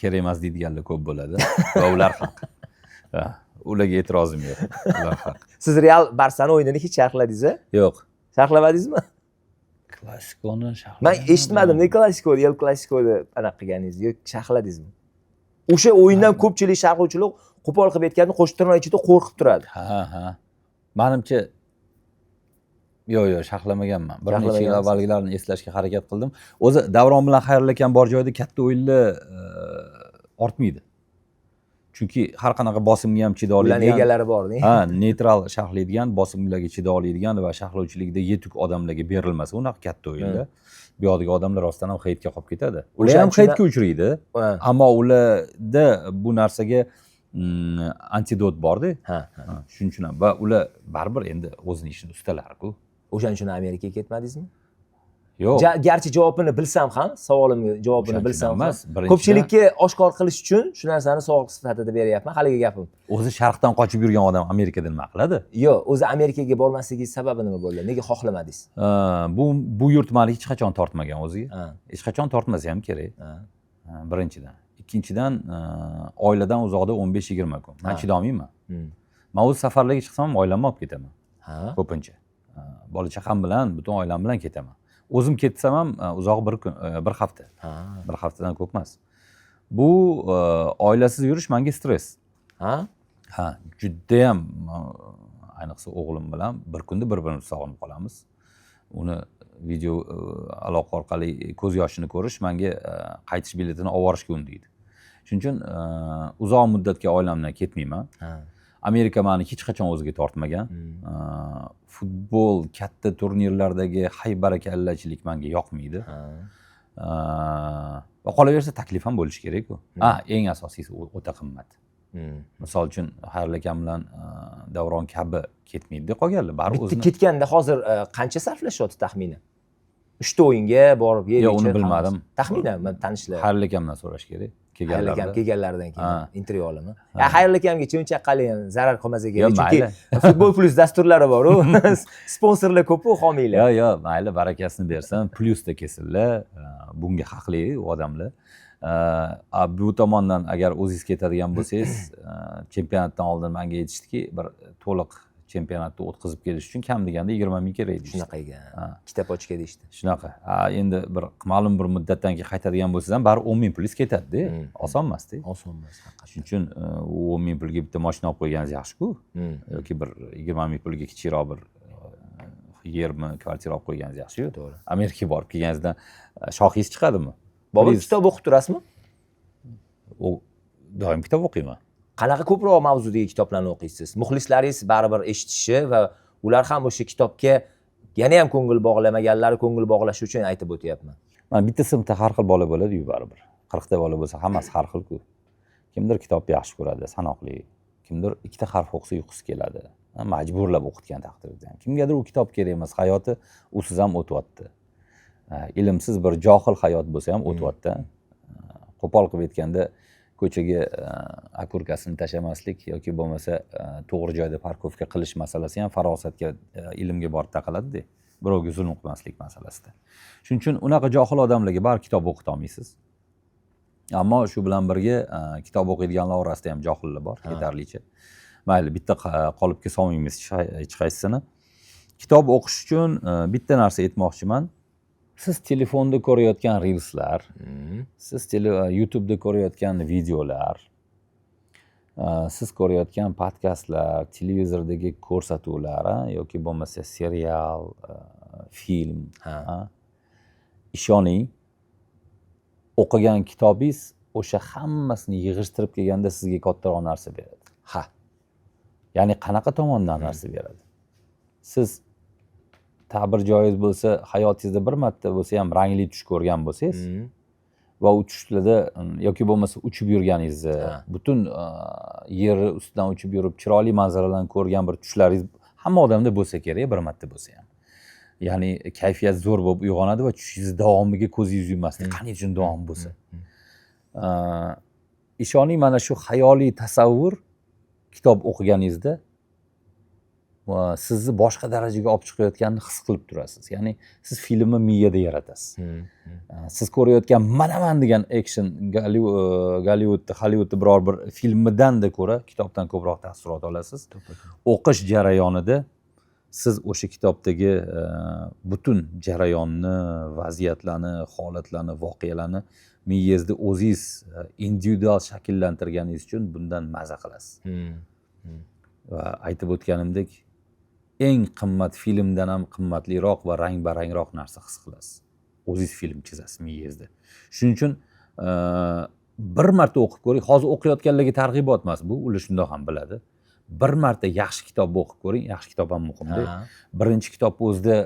Kerak emas deydiganlar ko'p bo'ladi va ular haq. Ularga e'tirozim yo'q. Ular haq. siz Real Barsani o'yinini hech sharhladingiz-a? Yo'q. Sharhlamadingizmi? Klassikoni sharh. Men eshitmadim, ne klassikoni, El Klassikoni anaqa qilganingizni, yo'q sharhladingizmi? O'sha o'yindan ko'pchilik sharhlovchilar qo'pol qilib aytganda qo'shtirnoq ichida qo'rqib turadi. Ha. Menimcha yo'q, sharhlamaganman. Bir necha yil avvalgilarni eslashga harakat qildim. O'zi Davron bilan xayrlashgan bor joyda katta o'yinlar ortmaydi. Chunki har qanaqa bosimga ham chiday oladigan, ularning egalari bor-da. Ha, neytral sharhlaydigan, bosimlarga chiday oladigan va sharhlovchilikda yetuk odamlarga berilmasa, unaqa katta o'yinda bu yoqdagi odamlar rostdan ham hayitga qolib ketadi. Ular ham hayitga uchraydi, ammo ularda bu narsaga antidot bor-da. Shuning uchun ham va ular baribir endi o'zining ishini ustalari-ku. O'shaning uchun Amerikaga ketmadingizmi? Yo'q. Garchi javobini bilsam ham, savolimga javobini bilsam ham, ko'pchilikka oshkor qilish uchun shu narsani savob sifatida beryapman. Haligi gapim. O'zi sharqdan qochib yurgan odam Amerikada nima qiladi? Yo'q, o'zi Amerikaga bormasligingiz sababi nima bo'ldi? Nega xohlamadingiz? Bu yurt meni hech qachon tortmagan o'ziga. Hech qachon tortmasa ham kerak. Birinchidan. Ikkinchidan, oiladan uzoqda 15-20 kun. Men chidolmayman. Men o'z safarlarga chiqsam, oilamni olib ketaman. Ko'pincha. Bola chaqam bilan, butun oilam bilan ketaman. O'zim ketsam ham uzoq bir hafta. Bir haftadan ko'p emas. Bu oilasiz yurish menga stress. Ha, juda ham ayniqsa o'g'lim bilan bir kunda bir-birimizni sog'inib qolamiz. Uni video aloqa orqali ko'z yoshini ko'rish menga qaytish biletini olib borishga undaydi. Shuning uchun uzoq muddatga oilamdan ketmayman. Amerika meni hech qachon o'ziga tortmagan. Futbol katta turnirlardagi haybarakallachilik menga yoqmaydi. Va qolaversa taklif ham bo'lishi kerak-ku. Eng asosiysi o'ta qimmat. Misol uchun Xayrul akam bilan Davron kabi ketmaydi qolganlar. Baribir o'zini ketganda hozir qancha sarflashyapti taxminan? 3 ta o'yinga borib Yo'q, uni bilmadim. Taxminan men tanishlar. Xayrul akamdan so'rash kerak. Kelganlaridan keyin intervyu olaman. Xayrul akamga unchaqali zarar qilmasa kerak. Chunki Futbol Plus dasturlari bor-ku. Sponsorlar ko'p-ku, homiylar. Yo'q, mayli, barakasini bersin. Plyusda kelsinlar. Bunga haqli u odamlar. Bu tomondan agar o'zingiz ketadigan bo'lsangiz, chempionatdan oldin menga aytishdiki, bir to'liq chempionatni o'tkazib kelish uchun kam deganda 20 ming kerak edi. Shunaqa ekan. Ikkita pochka deydi. Shunaqa. Endi bir ma'lum bir muddatdan keyin qaytadigan bo'lsangiz ham bari 10 ming pulingz ketadi-da. Oson emas-da. Oson emas, haqiqatan. Shuning uchun 10 ming pulga bitta mashina olib qo'yganingiz yaxshi-ku. Yoki bir 20 ming pulga kichikroq bir yermi, kvartira olib qo'yganingiz yaxshi-ku. To'g'ri. Amerikaga borib kelganingizdan shohingiz chiqadimi? Bobur kitob o'qib turasizmi? Doim kitob o'qiyman. Qanaqa ko'proq mavzudagi kitoblarni o'qiysiz? Muxlislaringiz baribir eshitishi va ular ham o'sha kitobga yana ham ko'ngil bog'lamaganlari ko'ngil bog'lashi uchun aytib o'tyapman. Mana bitta sinfda har xil bola bo'ladi-yu baribir. 40 ta bola bo'lsa, hammasi har xil-ku. Kimdir kitobni yaxshi ko'radi, sanoqli. Kimdir ikkita harf o'qisa uyqusi keladi. Majburlab o'qitgan taqdirda. Kimgadir u kitob kerak emas, hayoti usiz ham o'tyapti. Ilmsiz bir johil hayot bo'lsa ham o'tyapti. Qo'pol qilib aytganda ko'chaga akurkasini tashlamaslik yoki bo'lmasa to'g'ri joyda parkovka qilish masalasi ham farosatga, ilmga borib taqaladi-da. Birovga zulm qilmaslik masalasida. Shuning uchun unaqa johil odamlarga bar kitob o'qita olmaysiz. Ammo shu bilan birga kitob o'qiydiganlar orasida ham johillar bor, yetarlicha. mayli bitta qolipga solmaymiz hech qaysisini. Kitob o'qish uchun bitta narsa aytmoqchiman. Siz telefonda ko'rayotgan reelslar, siz YouTube'da ko'rayotgan videolar, siz ko'rayotgan podkastlar, televizordagi ko'rsatuvlar yoki bo'lmasa serial, film, ishoning, o'qigan kitobingiz o'sha hammasini yig'ishtirib kelganda sizga kattaroq narsa beradi. Ya'ni qanaqa tomondan narsa beradi? Siz ta'bir joiz bo'lsa, hayotingizda bir marta bo'lsa ham rangli tush ko'rgan bo'lsangiz va u tushlarda yoki bo'lmasa uchib yurganingizni, butun yer ustidan uchib yurib chiroyli manzaralarni ko'rgan bir tushlaringiz hamma odamda bo'lsa kerak, bir marta bo'lsa ham. Ya'ni kayfiyat zo'r bo'lib uyg'onadi va tushingiz davomiga ko'zingiz yummasdi. Qani uchun davom bo'lsa. Ishoning, mana shu xayoliy tasavvur kitob o'qiganingizda sizni boshqa darajaga olib chiqayotganini his qilib turasiz. Ya'ni siz filmni miyada yaratasiz. Siz ko'rayotgan manaman degan action Hollywoodda biror bir filmdan-da ko'ra kitobdan ko'proq taassurot olasiz. O'qish jarayonida siz o'sha kitobdagi butun jarayonni, vaziyatlarni, holatlarni, voqealarni miyangizda o'zingiz individual shakllantirganingiz uchun bundan maza qilasiz. Va aytib o'tganimdek, eng qimmat filmdan ham qimmatliroq va rang-barangroq narsa his qilasiz. O'zingiz film chizasiz miyangizda. Shuning uchun bir marta o'qib ko'ring. Hozir o'qiyotganlarga targ'ibot emas bu, ular shundoq ham biladi. Bir marta yaxshi kitobni o'qib ko'ring. Yaxshi kitob ham muhimda. Birinchi kitobni o'zida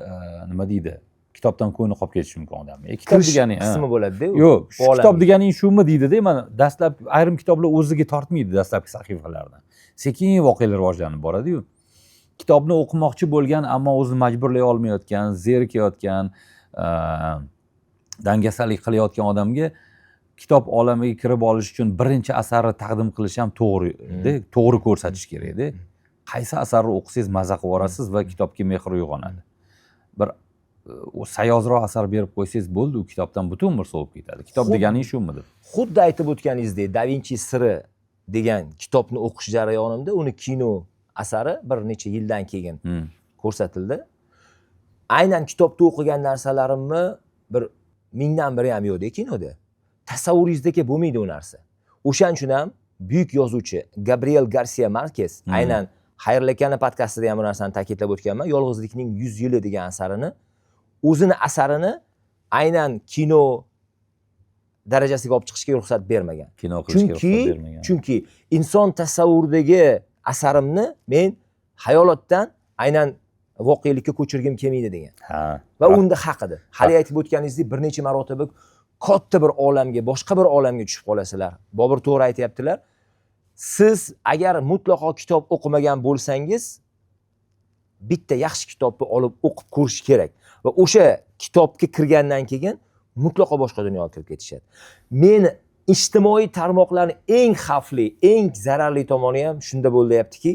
nima deydi? Kitobdan ko'ngli qolib ketishi mumkin odam. Kitob degani qismi bo'ladi-da. Yo'q, kitob deganing shumi deydi-da. Mana dastlab ayrim kitoblar o'ziga tortmaydi dastlabki sahifalardan. Sekin voqealar rivojlanib boradi-yu. Kitobni o'qimoqchi bo'lgan, ammo o'zini majburlay olmayotgan, zerikayotgan, dangasalik qilayotgan odamga kitob olamiga kirib olish uchun birinchi asarni taqdim qilish ham to'g'ri-da, to'g'ri ko'rsatish kerak-da. Qaysi asarni o'qisangiz maza qilib olasiz va kitobga mehr uyg'onadi. Bir sayozroq asar berib qo'ysangiz bo'ldi, u kitobdan butun umr sovib ketadi. Kitob deganing shumidi? Xuddi aytib o'tganingizdek, Da Vinci siri degan kitobni o'qish jarayonimda uni kino asari bir necha yildan keyin ko'rsatildi. Aynan kitobda o'qigan narsalarimni bir mingdan biri ham yo'qda kinoda. Tasavvuringizdagi bo'lmaydi u narsa. O'shaning uchun ham buyuk yozuvchi Gabriel Garcia Marquez aynan Xayrli akani podkastida ham bu narsani ta'kidlab o'tganman. Yolg'izlikning 100 yili degan asarini, o'zini asarini aynan kino darajasiga olib chiqishga ruxsat bermagan. Kino qilishga ruxsat bermagan. Chunki inson tasavvuridagi asarimni men hayolotdan aynan voqelikka ko'chirgim kelmaydi degan. Va unda haq edi. Hali aytib o'tganingizdek, bir necha marotaba katta bir olamga, boshqa bir olamga tushib qolasizlar. Bobur to'g'ri aytayaptilar. Siz agar mutlaqo kitob o'qimagan bo'lsangiz, bitta yaxshi kitobni olib o'qib ko'rish kerak va o'sha kitobga kirgandan keyin mutlaqo boshqa dunyoga kirib ketishadi. Men ijtimoiy tarmoqlarning eng xavfli, eng zararli tomoni ham shunda bo'lyaptiki,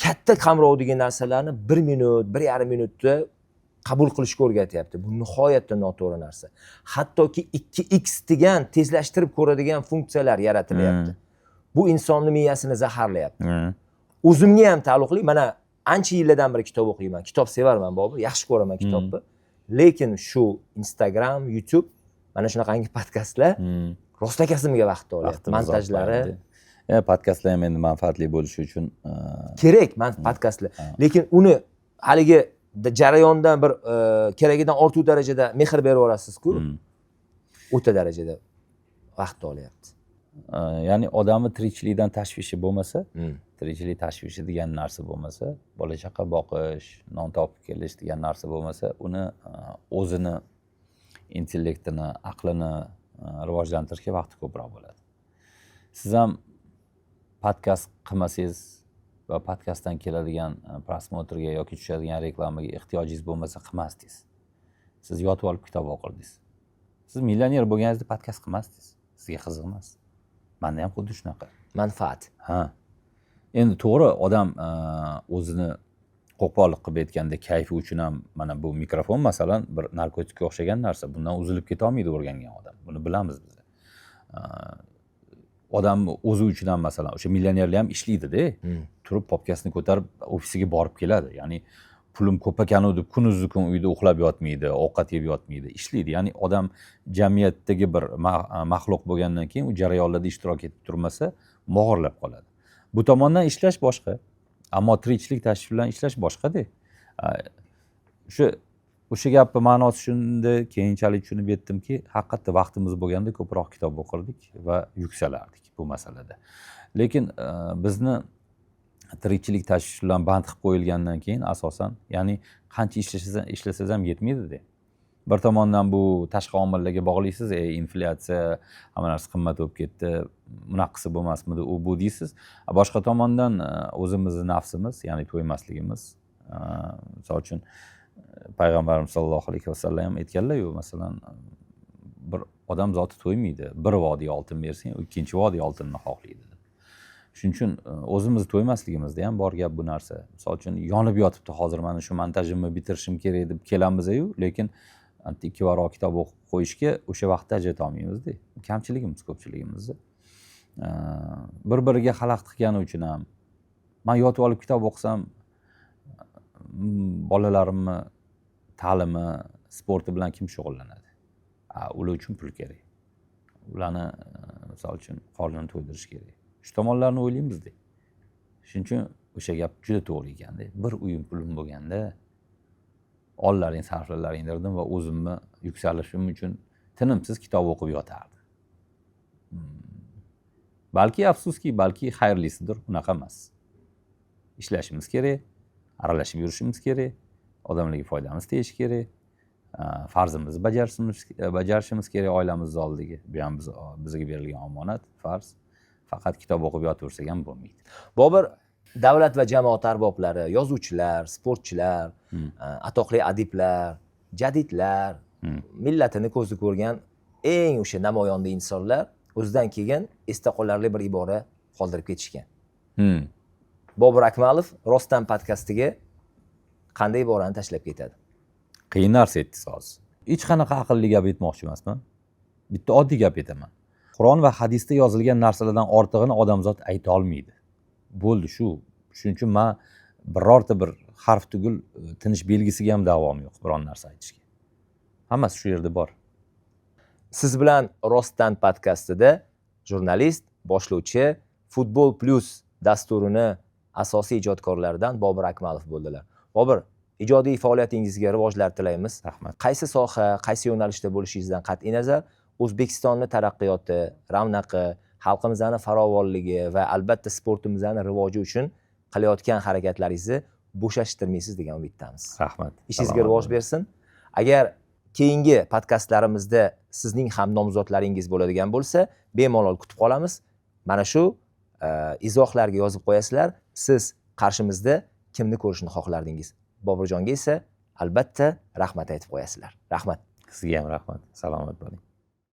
katta qamrovdagi narsalarni 1 minut, 1,5 minutda qabul qilishga o'rgatyapti. Bu nihoyatda noto'g'ri narsa. Hattoki 2x degan tezlashtirib ko'radigan funksiyalar yaratilyapti. Bu insonni miyasini zaharlayapti. O'zimga ham taalluqli. Mana ancha yillardan beri kitob o'qiyman. Kitob sevarman Bobur, yaxshi ko'raman kitobni. Lekin shu Instagram, YouTube, mana shunaqangi podkastlar rostakazimga vaqt olyapti. Montajlari, podkastlar ham endi manfaatli bo'lishi uchun kerak podkastlar. Lekin uni haligi jarayondan bir keragidan ortiq darajada mehr berib olasiz-ku. O'ta darajada vaqt olyapti. Ya'ni odamni tirikchilikdan tashvishi bo'lmasa, tirikchilik tashvishi degan narsa bo'lmasa, bola chaqa boqish, non topib kelish degan narsa bo'lmasa, uni o'zini intellektini, aqlini rivojlantirishga vaqti ko'proq bo'ladi. Siz ham podkast qilmasangiz va podkastdan keladigan prosmotrga yoki tushadigan reklamaga ehtiyojingiz bo'lmasa qilmasdingiz. Siz yotib olib kitob o'qirdingiz. Siz millioner bo'lganingizda podkast qilmasdingiz. Sizga qiziq emas. Menda ham xuddi shunaqa. Manfaat. Endi to'g'ri, odam o'zini qo'pollik qilib aytganda kayfi uchun ham mana bu mikrofon masalan bir narkotikka o'xshagan narsa. Bundan uzilib keta olmaydi o'rgangan odam. Buni bilamiz biz. odam o'zi uchun ham masalan o'sha millionerlar ham ishlaydi-da. Turib papkasini ko'tarib ofisiga borib keladi. Ya'ni pulim ko'p ekanu deb kunduzgi kun uyda uxlab yotmaydi, ovqat yeb yotmaydi, ishlaydi. Ya'ni odam jamiyatdagi bir maxluq bo'lgandan keyin u jarayonlarda ishtirok etib turmasa, mog'orlab qoladi. Bu tomondan ishlash boshqa, ammo tirikchilik tashvishi bilan ishlash boshqa-da. O'sha gapni ma'nosi shunda keyinchalik tushunib yetdimki, haqiqatda vaqtimiz bo'lganda ko'proq kitob o'qirdik va yuksalardik bu masalada. Lekin bizni tirikchilik tashvishi bilan band qilib qo'yilgandan keyin asosan, ya'ni qancha ishlasangiz ham yetmaydi-da. Bir tomondan bu tashqi omillarga bog'laysiz, inflyatsiya, hamma narsa qimmat bo'lib ketdi, bunaqasi bo'lmasmidi, u bu deysiz. Boshqa tomondan o'zimizni nafsimiz, ya'ni to'ymasligimiz, misol uchun payg'ambarimiz sollallohu alayhi vasallam ham aytganlar-ku, masalan, bir odam zoti to'ymaydi. Bir vodiy oltin bersang, ikkinchi vodiy oltinni xohlaydi. Shuning uchun o'zimiz to'ymasligimizda ham bor gap bu narsa. Misol uchun yonib yotibdi, hozir mana shu montajimni bitirishim kerak deb kelamiz-ku, lekin ikki varaq kitob o'qib qo'yishga o'sha vaqtda ajrata olmaymiz-da. Kamchiligimiz, ko'pchiligimizda. Bir-biriga xalaqit qilgani uchun ham men yotib olib kitob o'qisam bolalarimni ta'limi, sporti bilan kim shug'ullanadi? Ular uchun pul kerak. Ularni misol uchun qornini to'ydirish kerak. Shu tomonlarni o'ylaymiz-da. Shuning uchun o'sha gap juda to'g'ri ekanda. Bir uyim pulim bo'lganda onlaring, sarflalaring derdim va o'zimni yuksalishim uchun tinimsiz kitob o'qib yotardim. Balki afsuski, balki xayrlisidir, unaqa emas. Ishlashimiz kerak, aralashib yurishimiz kerak, odamlarga foydamiz tegishi kerak, farzimizni bajarishimiz kerak oilamiz oldiga. Bu ham bizga berilgan omonat, farz. Faqat kitob o'qib yotaversak ham bo'lmaydi. Bobur, davlat va jamoat arboblari, yozuvchilar, sportchilar, atoqli adiblar, jadidlar, millatini ko'zi ko'rgan eng o'sha namoyanda insonlar o'zidan keyin esda qolarli bir ibora qoldirib ketishgan. Bobur Akmalov Rostdan podkastiga qanday iborani tashlab ketadi? Qiyin narsa aytdingiz hozir. Hech qanaqa aqlli gap aytmoqchi emasman. Bitta oddiy gap aytaman. Qur'on va hadisda yozilgan narsalardan ortig'ini odamzod ayta olmaydi. Bo'ldi shu. Shuning uchun men birorta bir harf tugul tinish belgisiga ham davom yo'q biron narsa aytishga. Hammasi shu yerda bor. Siz bilan Rostdan podkastida jurnalist, boshlovchi, Futbol Plus dasturini asosiy ijodkorlaridan Bobur Akmalov bo'ldilar. Bobur, ijodiy faoliyatingizga rivojlar tilaymiz. Rahmat. Qaysi soha, qaysi yo'nalishda bo'lishingizdan qat'iy nazar O'zbekistonni taraqqiyoti, ravnaqi, xalqimizning farovonligi va albatta sportimizning rivoji uchun qilayotgan harakatlaringizni bo'shashtirmaysiz degan umiddamiz. Rahmat. Ishingizga rivoj bersin. Agar keyingi podkastlarimizda sizning ham nomzodlaringiz bo'ladigan bo'lsa, bemalol kutib qolamiz. Mana shu izohlarga yozib qo'yasizlar. Siz qarshimizda kimni ko'rishni xohlardingiz? Boburjonga esa albatta rahmat aytib qo'yasizlar. Rahmat. Sizga ham rahmat. Salomat bo'ling.